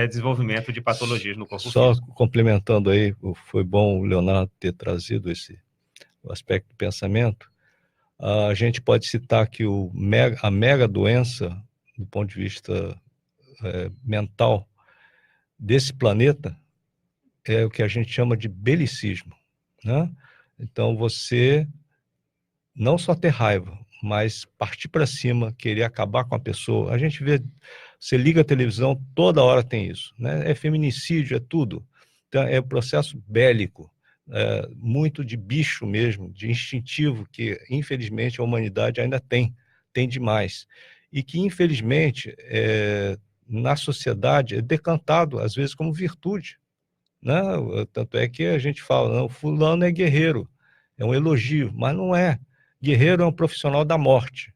desenvolvimento de patologias no corpo físico. Só complementando aí, foi bom o Leonardo ter trazido o aspecto do pensamento. A gente pode citar que a mega doença, do ponto de vista mental, desse planeta, é o que a gente chama de belicismo, né? Então, você não só ter raiva, mas partir para cima, querer acabar com a pessoa. A gente vê, você liga a televisão, toda hora tem isso, né? É feminicídio, é tudo. Então, é um processo bélico, muito de bicho mesmo, de instintivo, que infelizmente a humanidade ainda tem demais. E que infelizmente na sociedade é decantado às vezes como virtude, né? Tanto é que a gente fala, não, fulano é guerreiro, é um elogio, mas não é. Guerreiro é um profissional da morte,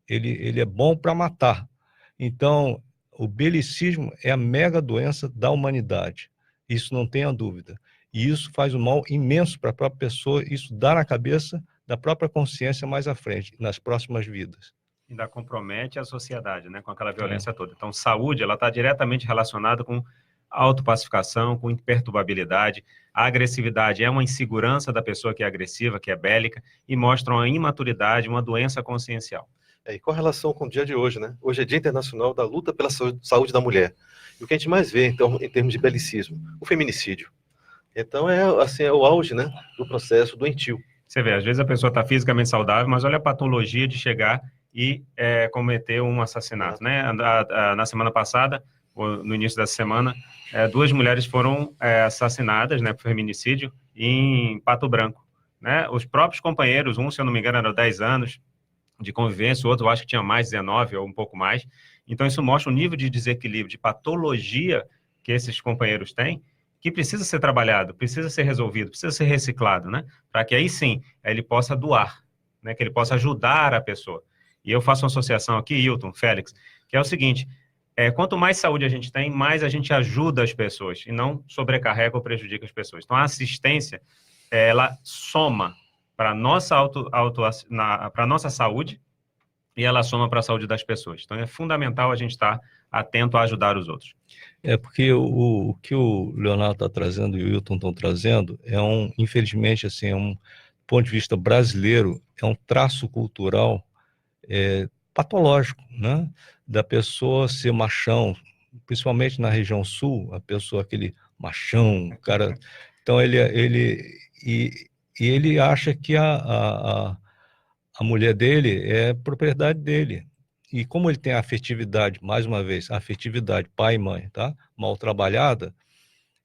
ele é bom para matar. Então, o belicismo é a mega doença da humanidade, isso não tenha dúvida. E isso faz um mal imenso para a própria pessoa, isso dá na cabeça da própria consciência mais à frente, nas próximas vidas. Ainda compromete a sociedade, né, com aquela violência toda. Então, saúde, ela está diretamente relacionada com autopacificação, com imperturbabilidade. A agressividade é uma insegurança da pessoa que é agressiva, que é bélica, e mostra uma imaturidade, uma doença consciencial. E com relação com o dia de hoje, né? Hoje é Dia Internacional da Luta pela Saúde da Mulher. E o que a gente mais vê, então, em termos de belicismo, o feminicídio. Então, é o auge, né, do processo doentio. Você vê, às vezes a pessoa está fisicamente saudável, mas olha a patologia de chegar e cometer um assassinato, né? Na semana passada, no início dessa semana, 2 mulheres foram assassinadas, né, por feminicídio em Pato Branco, né? Os próprios companheiros, um, se eu não me engano, era 10 anos de convivência, o outro eu acho que tinha mais 19 ou um pouco mais. Então isso mostra o nível de desequilíbrio, de patologia que esses companheiros têm, que precisa ser trabalhado, precisa ser resolvido, precisa ser reciclado, né? Para que aí sim, ele possa doar, né? Que ele possa ajudar a pessoa. E eu faço uma associação aqui, Hilton, Félix, que é o seguinte: quanto mais saúde a gente tem, mais a gente ajuda as pessoas e não sobrecarrega ou prejudica as pessoas. Então, a assistência, ela soma para a nossa saúde e ela soma para a saúde das pessoas. Então, é fundamental a gente estar atento a ajudar os outros. Porque o que o Leonardo está trazendo e o Wilton estão trazendo infelizmente, assim, do ponto de vista brasileiro, é um traço cultural patológico, né? Da pessoa ser machão, principalmente na região sul, a pessoa, aquele machão, o cara... Então, ele acha que a mulher dele é propriedade dele. E como ele tem a afetividade, mais uma vez, a afetividade pai e mãe, tá? Mal trabalhada,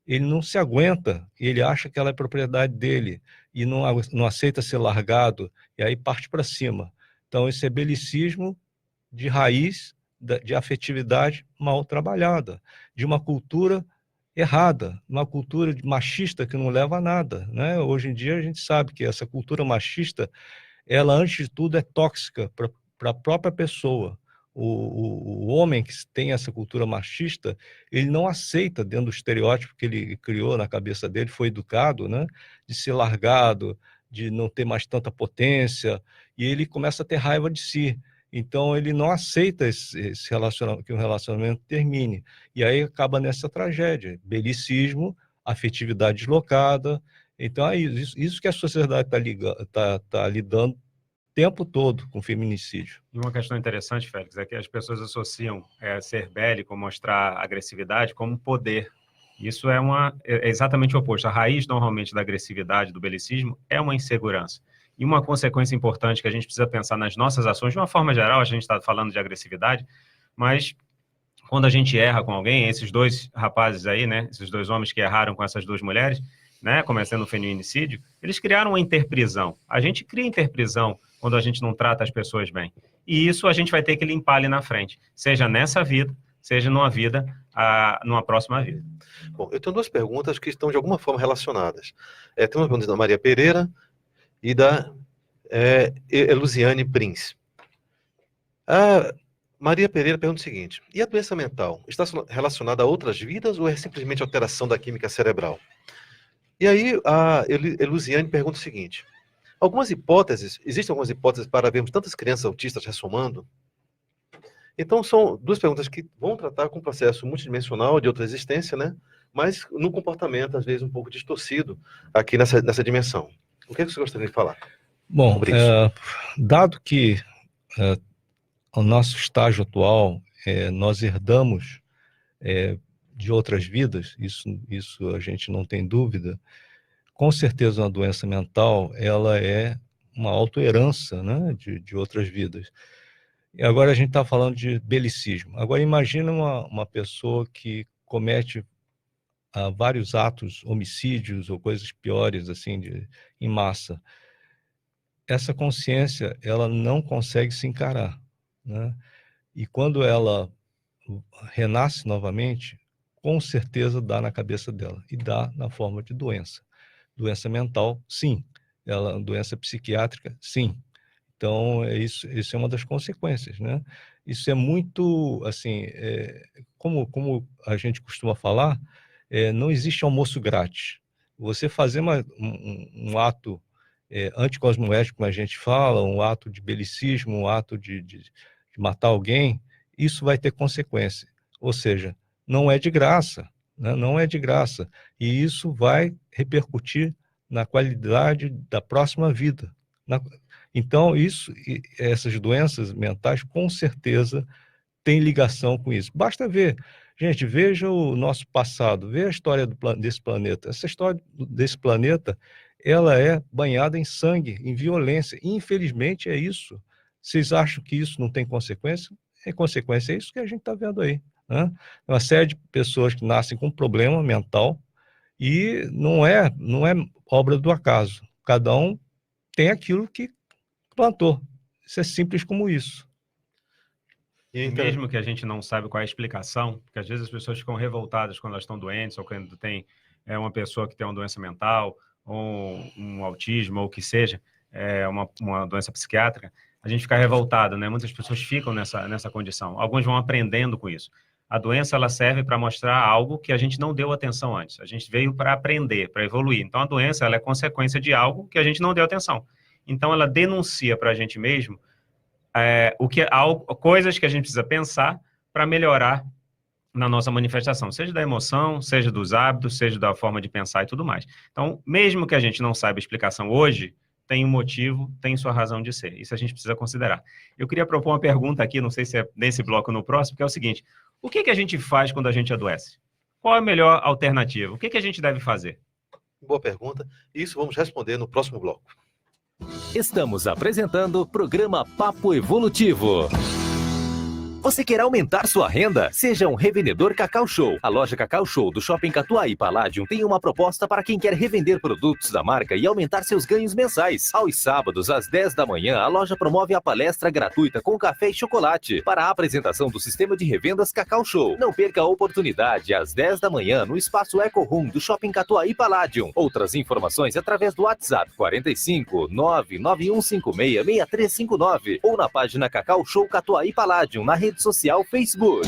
ele não se aguenta, ele acha que ela é propriedade dele e não aceita ser largado, e aí parte para cima. Então, esse é belicismo de raiz, de afetividade mal trabalhada, de uma cultura errada, uma cultura machista que não leva a nada, né? Hoje em dia a gente sabe que essa cultura machista, ela antes de tudo é tóxica para a própria pessoa. O homem que tem essa cultura machista, ele não aceita, dentro do estereótipo que ele criou na cabeça dele, foi educado, né, de ser largado, de não ter mais tanta potência, e ele começa a ter raiva de si. Então, ele não aceita esse relacionamento, que o relacionamento termine. E aí acaba nessa tragédia, belicismo, afetividade deslocada. Então, é isso que a sociedade está lidando o tempo todo com feminicídio. E uma questão interessante, Félix, é que as pessoas associam ser bélico, mostrar agressividade, como poder. Isso é exatamente o oposto. A raiz, normalmente, da agressividade, do belicismo, é uma insegurança. E uma consequência importante que a gente precisa pensar nas nossas ações, de uma forma geral, a gente está falando de agressividade, mas quando a gente erra com alguém, esses dois rapazes aí, né, esses dois homens que erraram com essas duas mulheres, né, começando o feminicídio, eles criaram uma interprisão. A gente cria interprisão quando a gente não trata as pessoas bem. E isso a gente vai ter que limpar ali na frente, seja nessa vida, seja numa próxima vida. Bom, eu tenho duas perguntas que estão de alguma forma relacionadas. Tem uma pergunta da Maria Pereira e da Elusiane Prince. A Maria Pereira pergunta o seguinte: e a doença mental está relacionada a outras vidas ou é simplesmente alteração da química cerebral? E aí a Elusiane pergunta o seguinte: existem algumas hipóteses para vermos tantas crianças autistas ressomando? Então são duas perguntas que vão tratar com um processo multidimensional de outra existência, né? Mas no comportamento, às vezes, um pouco distorcido aqui nessa dimensão. O que você gostaria de falar? Bom, dado que o nosso estágio atual, nós herdamos de outras vidas, isso a gente não tem dúvida, com certeza uma doença mental, ela é uma autoherança, né, de outras vidas. E agora a gente está falando de belicismo. Agora imagina uma pessoa que comete vários atos, homicídios ou coisas piores, assim, em massa. Essa consciência, ela não consegue se encarar, né? E quando ela renasce novamente, com certeza dá na cabeça dela, e dá na forma de doença. Doença mental, sim. Doença psiquiátrica, sim. Então, isso é uma das consequências, né? Isso é muito, assim, como a gente costuma falar, não existe almoço grátis. Você fazer um ato anticosmoético, como a gente fala, um ato de belicismo, um ato de matar alguém, isso vai ter consequência. Ou seja, não é de graça, né? Não é de graça. E isso vai repercutir na qualidade da próxima vida. Então, essas doenças mentais, com certeza, têm ligação com isso. Basta ver. Gente, veja o nosso passado, veja a história desse planeta. Essa história desse planeta, ela é banhada em sangue, em violência. Infelizmente, é isso. Vocês acham que isso não tem consequência? Consequência é isso que a gente está vendo aí, né? Uma série de pessoas que nascem com problema mental e não é obra do acaso. Cada um tem aquilo que plantou. Isso é simples como isso. E mesmo que a gente não sabe qual é a explicação, porque às vezes as pessoas ficam revoltadas quando elas estão doentes, ou quando tem uma pessoa que tem uma doença mental, ou um autismo, ou o que seja, uma doença psiquiátrica, a gente fica revoltado, né? Muitas pessoas ficam nessa condição. Alguns vão aprendendo com isso. A doença ela serve para mostrar algo que a gente não deu atenção antes. A gente veio para aprender, para evoluir. Então, a doença ela é consequência de algo que a gente não deu atenção. Então, ela denuncia para a gente mesmo coisas que a gente precisa pensar para melhorar na nossa manifestação, seja da emoção, seja dos hábitos, seja da forma de pensar e tudo mais. Então, mesmo que a gente não saiba a explicação hoje, tem um motivo, tem sua razão de ser. Isso a gente precisa considerar. Eu queria propor uma pergunta aqui, não sei se é nesse bloco ou no próximo, que é o seguinte: o que a gente faz quando a gente adoece? Qual é a melhor alternativa? O que a gente deve fazer? Boa pergunta. Isso vamos responder no próximo bloco. Estamos apresentando o programa Papo Evolutivo. Você quer aumentar sua renda? Seja um revendedor Cacau Show. A loja Cacau Show do Shopping Catuaí Palladium tem uma proposta para quem quer revender produtos da marca e aumentar seus ganhos mensais. Aos sábados, às 10 da manhã, a loja promove a palestra gratuita com café e chocolate para a apresentação do sistema de revendas Cacau Show. Não perca a oportunidade às 10 da manhã no espaço Eco Room do Shopping Catuaí Palladium. Outras informações através do WhatsApp 45 99156 6359 ou na página Cacau Show Catuaí Palladium na rede social Facebook.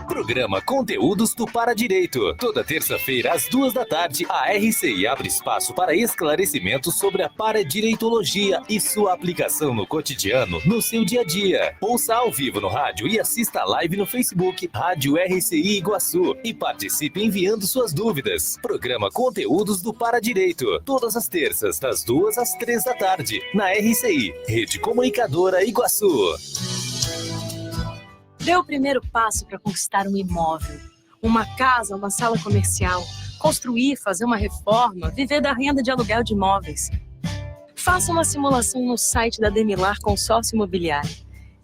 Programa Conteúdos do Para Direito. Toda terça-feira, às 2 da tarde, a RCI abre espaço para esclarecimentos sobre a paradireitologia e sua aplicação no cotidiano, no seu dia a dia. Ouça ao vivo no rádio e assista a live no Facebook, Rádio RCI Iguaçu, e participe enviando suas dúvidas. Programa Conteúdos do Para Direito. Todas as terças, das 2 às 3 da tarde, na RCI, Rede Comunicadora Iguaçu. Dê o primeiro passo para conquistar um imóvel, uma casa, uma sala comercial, construir, fazer uma reforma, viver da renda de aluguel de imóveis. Faça uma simulação no site da Demilar Consórcio Imobiliário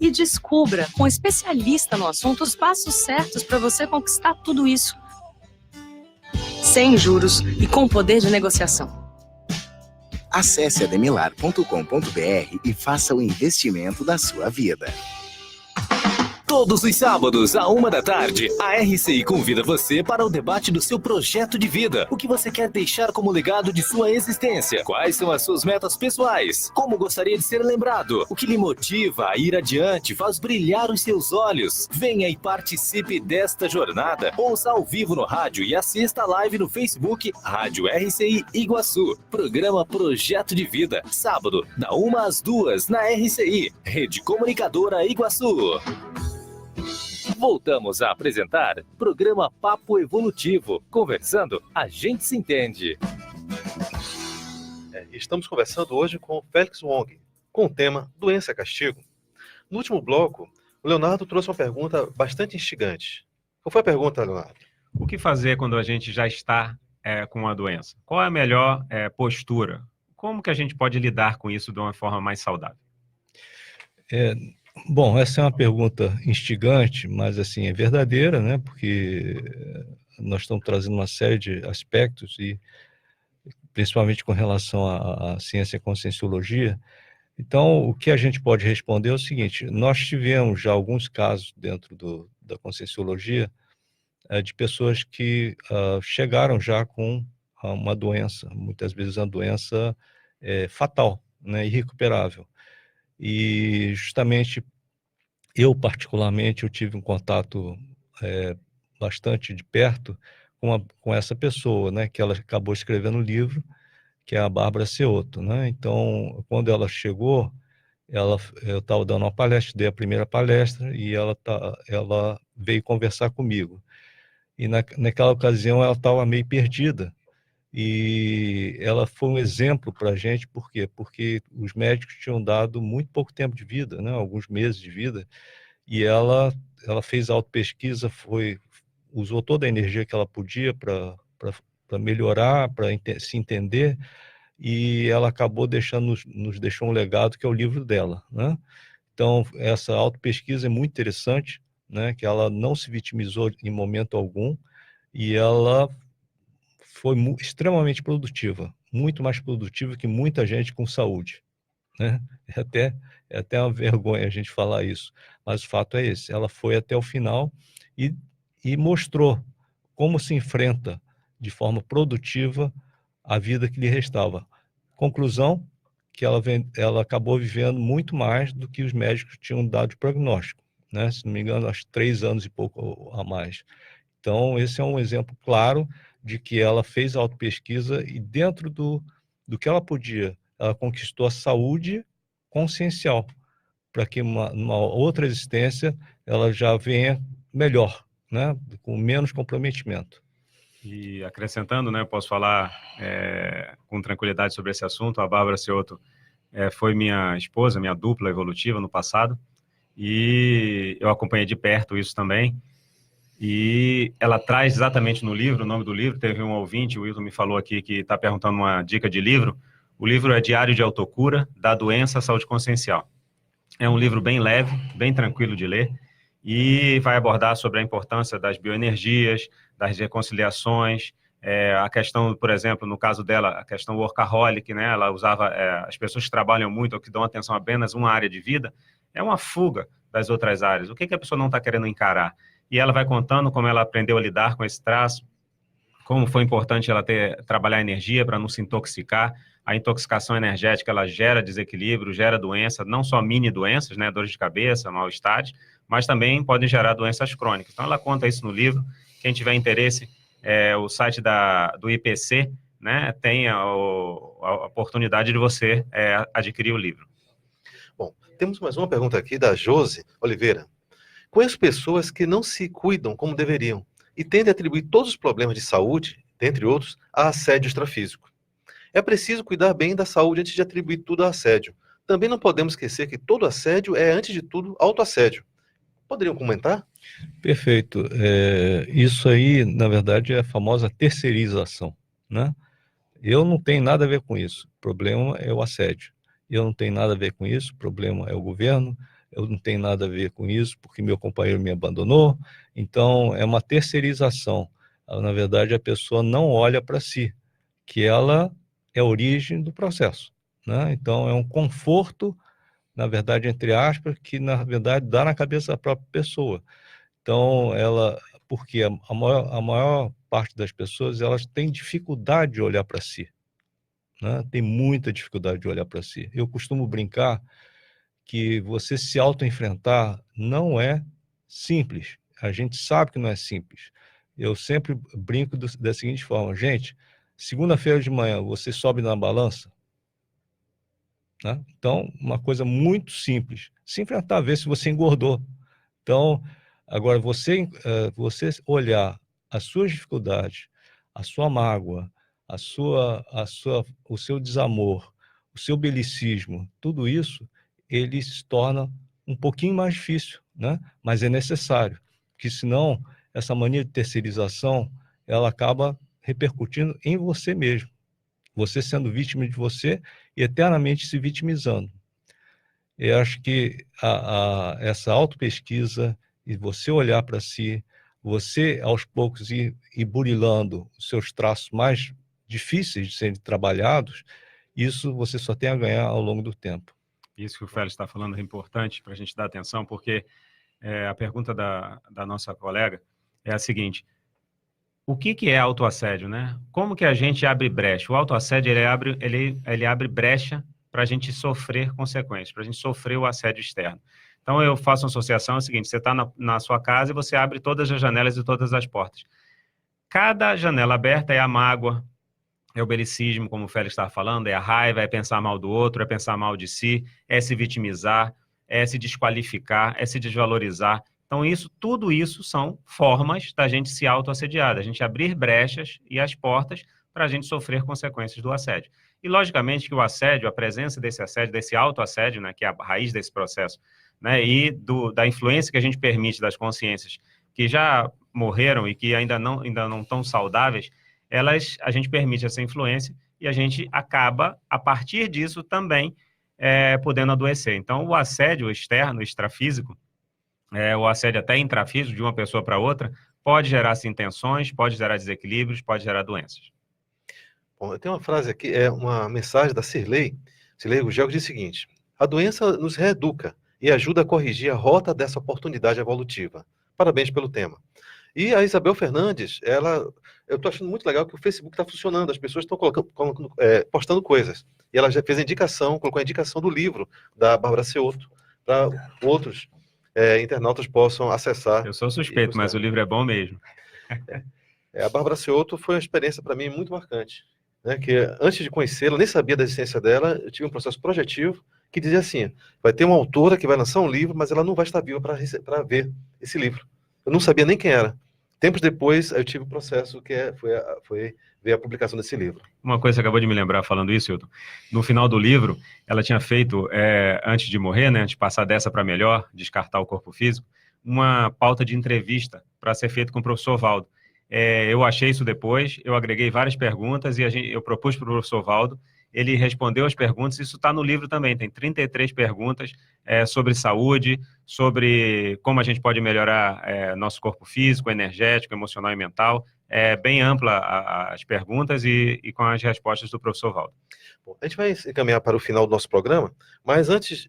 e descubra, com um especialista no assunto, os passos certos para você conquistar tudo isso. Sem juros e com poder de negociação. Acesse ademilar.com.br e faça o investimento da sua vida. Todos os sábados, à 1 da tarde, a RCI convida você para o debate do seu projeto de vida. O que você quer deixar como legado de sua existência? Quais são as suas metas pessoais? Como gostaria de ser lembrado? O que lhe motiva a ir adiante, faz brilhar os seus olhos? Venha e participe desta jornada. Ouça ao vivo no rádio e assista a live no Facebook, Rádio RCI Iguaçu. Programa Projeto de Vida, sábado, da 1 às 2, na RCI, Rede Comunicadora Iguaçu. Voltamos a apresentar programa Papo Evolutivo. Conversando, a gente se entende. Estamos conversando hoje com o Félix Wong, com o tema Doença Castigo. No último bloco, o Leonardo trouxe uma pergunta bastante instigante. Qual foi a pergunta, Leonardo? O que fazer quando a gente já está com a doença? Qual é a melhor postura? Como que a gente pode lidar com isso de uma forma mais saudável? Bom, essa é uma pergunta instigante, mas assim, é verdadeira, né? Porque nós estamos trazendo uma série de aspectos, e principalmente com relação à ciência e conscienciologia. Então, o que a gente pode responder é o seguinte: nós tivemos já alguns casos dentro da conscienciologia de pessoas que chegaram já com uma doença, muitas vezes uma doença fatal, né? Irrecuperável. E justamente eu particularmente tive um contato bastante de perto com essa pessoa, né, que ela acabou escrevendo um livro, que é a Bárbara Ceotto, né? Então, quando ela chegou, eu estava dando uma palestra, dei a primeira palestra, e ela veio conversar comigo. E naquela ocasião ela estava meio perdida. E ela foi um exemplo para a gente. Por quê? Porque os médicos tinham dado muito pouco tempo de vida, né? Alguns meses de vida, e ela fez autopesquisa, usou toda a energia que ela podia para melhorar, para se entender, e ela acabou nos deixou um legado, que é o livro dela, né? Então, essa autopesquisa é muito interessante, né? Que ela não se vitimizou em momento algum, e ela foi extremamente produtiva, muito mais produtiva que muita gente com saúde, né? É até uma vergonha a gente falar isso, mas o fato é esse. Ela foi até o final e mostrou como se enfrenta de forma produtiva a vida que lhe restava. Conclusão, que ela acabou vivendo muito mais do que os médicos tinham dado de prognóstico, né? Se não me engano, acho 3 anos e pouco a mais. Então, esse é um exemplo claro de que ela fez a autopesquisa e dentro do que ela podia, ela conquistou a saúde consciencial, para que numa outra existência ela já venha melhor, né? Com menos comprometimento. E acrescentando, né, eu posso falar com tranquilidade sobre esse assunto. A Bárbara Ciotto foi minha esposa, minha dupla evolutiva no passado, e eu acompanhei de perto isso também. E ela traz exatamente no livro, o nome do livro, teve um ouvinte, o Wilton me falou aqui, que está perguntando uma dica de livro. O livro é Diário de Autocura, da Doença à Saúde Consciencial. É um livro bem leve, bem tranquilo de ler, e vai abordar sobre a importância das bioenergias, das reconciliações, a questão, por exemplo, no caso dela, a questão workaholic, né? Ela usava, as pessoas que trabalham muito ou que dão atenção a apenas uma área de vida, é uma fuga das outras áreas. O que a pessoa não está querendo encarar? E ela vai contando como ela aprendeu a lidar com esse traço, como foi importante ela trabalhar a energia para não se intoxicar. A intoxicação energética, ela gera desequilíbrio, gera doença, não só mini doenças, né, dores de cabeça, mal-estares, mas também podem gerar doenças crônicas. Então, ela conta isso no livro. Quem tiver interesse, o site do IPC, né, tem a oportunidade de você adquirir o livro. Bom, temos mais uma pergunta aqui da Josi Oliveira. Conheço pessoas que não se cuidam como deveriam e tendem a atribuir todos os problemas de saúde, dentre outros, a assédio extrafísico. É preciso cuidar bem da saúde antes de atribuir tudo a assédio. Também não podemos esquecer que todo assédio é, antes de tudo, autoassédio. Poderiam comentar? Perfeito. Isso aí, na verdade, é a famosa terceirização, né? Eu não tenho nada a ver com isso. O problema é o assédio. Eu não tenho nada a ver com isso. O problema é o governo. Eu não tenho nada a ver com isso porque meu companheiro me abandonou. Então, é uma terceirização. Na verdade, a pessoa não olha para si, que ela é a origem do processo, né? Então, é um conforto, na verdade, entre aspas, que, na verdade, dá na cabeça da própria pessoa. Então, porque a maior parte das pessoas, elas têm dificuldade de olhar para si, né? Tem muita dificuldade de olhar para si. Eu costumo brincar que você se auto-enfrentar não é simples. A gente sabe que não é simples. Eu sempre brinco da seguinte forma: gente, segunda-feira de manhã você sobe na balança, né? Então, uma coisa muito simples. Se enfrentar, ver se você engordou. Então, agora, você olhar as suas dificuldades, a sua mágoa, o seu desamor, o seu belicismo, tudo isso, ele se torna um pouquinho mais difícil, né? Mas é necessário, porque senão essa mania de terceirização, ela acaba repercutindo em você mesmo. Você sendo vítima de você e eternamente se vitimizando. Eu acho que essa autopesquisa e você olhar para si, você aos poucos ir burilando os seus traços mais difíceis de serem trabalhados, isso você só tem a ganhar ao longo do tempo. Isso que o Félix está falando é importante para a gente dar atenção, porque a pergunta da nossa colega é a seguinte: o que é autoassédio, né? Como que a gente abre brecha? O autoassédio, ele abre brecha para a gente sofrer consequências, para a gente sofrer o assédio externo. Então, eu faço uma associação, é o seguinte: você está na sua casa e você abre todas as janelas e todas as portas. Cada janela aberta é a mágoa, é o belicismo, como o Félix estava falando, é a raiva, é pensar mal do outro, é pensar mal de si, é se vitimizar, é se desqualificar, é se desvalorizar. Então, tudo isso são formas da gente se autoassediar, da gente abrir brechas e as portas para a gente sofrer consequências do assédio. E, logicamente, que o assédio, a presença desse assédio, desse autoassédio, né, que é a raiz desse processo, né, e da influência que a gente permite das consciências que já morreram e que ainda não estão saudáveis, a gente permite essa influência e a gente acaba, a partir disso, também podendo adoecer. Então, o assédio externo, extrafísico, o assédio até intrafísico, de uma pessoa para outra, pode gerar tensões, pode gerar desequilíbrios, pode gerar doenças. Bom, eu tenho uma frase aqui, é uma mensagem da Cirlei Gugel, que diz o seguinte: a doença nos reeduca e ajuda a corrigir a rota dessa oportunidade evolutiva. Parabéns pelo tema. E a Isabel Fernandes, eu estou achando muito legal que o Facebook está funcionando, as pessoas estão postando coisas. E ela já fez colocou a indicação do livro da Bárbara Ciotto para outros internautas possam acessar. Eu sou suspeito, mas o livro é bom mesmo. A Bárbara Ciotto foi uma experiência para mim muito marcante, né? Que antes de conhecê-la, eu nem sabia da existência dela, eu tive um processo projetivo que dizia assim, vai ter uma autora que vai lançar um livro, mas ela não vai estar viva para ver esse livro. Eu não sabia nem quem era. Tempos depois, eu tive um processo que foi ver a publicação desse livro. Uma coisa que você acabou de me lembrar falando isso, Hilton, no final do livro, ela tinha feito, antes de morrer, né, antes de passar dessa para melhor, descartar o corpo físico, uma pauta de entrevista para ser feito com o professor Valdo. Eu achei isso depois, eu agreguei várias perguntas e eu propus para o professor Valdo, ele respondeu as perguntas, isso está no livro também, tem 33 perguntas sobre saúde, sobre como a gente pode melhorar nosso corpo físico, energético, emocional e mental. É bem ampla as perguntas e com as respostas do professor Valdo. Bom, a gente vai encaminhar para o final do nosso programa, mas antes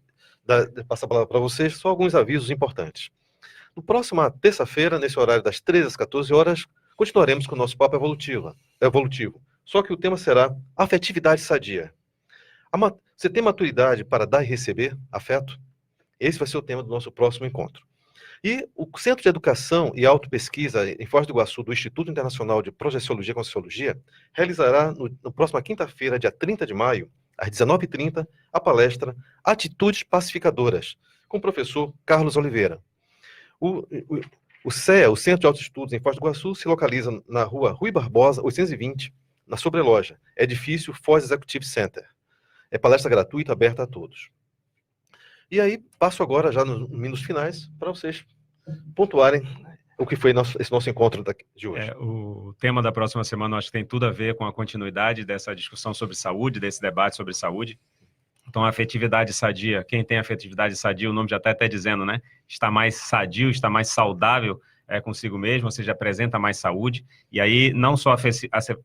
de passar a palavra para vocês, só alguns avisos importantes. No próximo terça-feira, nesse horário das 13 às 14 horas, continuaremos com o nosso papo evolutivo. Só que o tema será afetividade sadia. Você tem maturidade para dar e receber afeto? Esse vai ser o tema do nosso próximo encontro. E o Centro de Educação e Autopesquisa em Foz do Iguaçu, do Instituto Internacional de Projeciologia e Conscienciologia, realizará no próxima quinta-feira, dia 30 de maio, às 19h30, a palestra Atitudes Pacificadoras, com o professor Carlos Oliveira. O CEA, o Centro de Autoestudos em Foz do Iguaçu, se localiza na rua Rui Barbosa, 820, na sobreloja, edifício Foz Executive Center. É palestra gratuita, aberta a todos. E aí, passo agora, já nos minutos finais, para vocês pontuarem o que foi esse nosso encontro de hoje. O tema da próxima semana, eu acho que tem tudo a ver com a continuidade dessa discussão sobre saúde, desse debate sobre saúde. Então, a afetividade sadia, quem tem afetividade sadia, o nome já está até dizendo, né? Está mais sadio, está mais saudável consigo mesmo, ou seja, apresenta mais saúde. E aí, não só a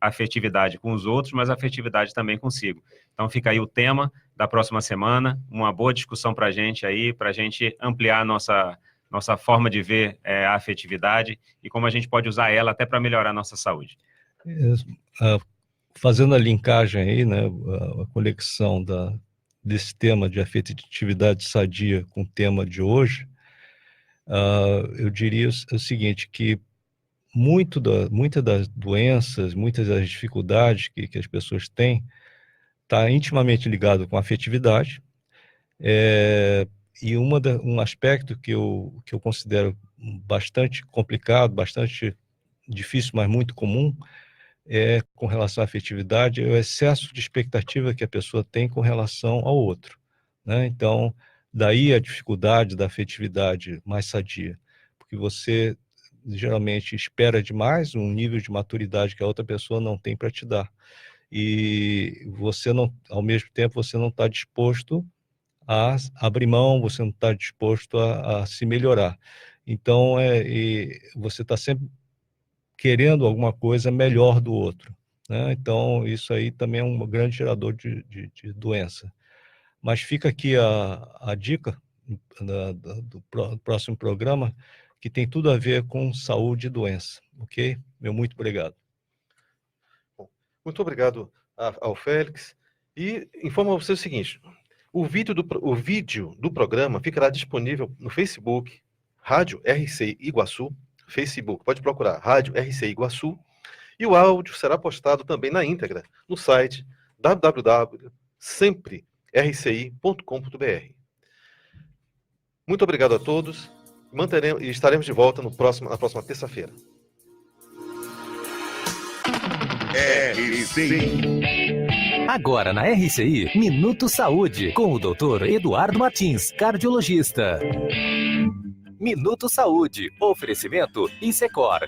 afetividade com os outros, mas a afetividade também consigo. Então, fica aí o tema da próxima semana, uma boa discussão para a gente aí, para a gente ampliar a nossa forma de ver a afetividade e como a gente pode usar ela até para melhorar a nossa saúde. Fazendo a linkagem aí, né, a conexão desse tema de afetividade sadia com o tema de hoje, eu diria o seguinte, que muitas das doenças, muitas das dificuldades que as pessoas têm, está intimamente ligado com a afetividade, e um aspecto que eu considero bastante complicado, bastante difícil, mas muito comum, com relação à afetividade, é o excesso de expectativa que a pessoa tem com relação ao outro, né? Então, daí a dificuldade da afetividade mais sadia, porque você geralmente espera demais um nível de maturidade que a outra pessoa não tem para te dar. E você não, ao mesmo tempo, você não está disposto a abrir mão, você não está disposto a se melhorar. Então, você está sempre querendo alguma coisa melhor do outro, né? Então, isso aí também é um grande gerador de doença. Mas fica aqui a dica do próximo programa, que tem tudo a ver com saúde e doença, ok? Meu muito obrigado. Muito obrigado ao Félix. E informo a você o seguinte, o vídeo do programa ficará disponível no Facebook, Rádio RCI Iguaçu, Facebook, pode procurar Rádio RCI Iguaçu, e o áudio será postado também na íntegra no site www.semprerci.com.br. Muito obrigado a todos, e estaremos de volta na próxima terça-feira. RCI. Agora na RCI, Minuto Saúde, com o Dr. Eduardo Martins, cardiologista. Minuto Saúde, oferecimento Insecor,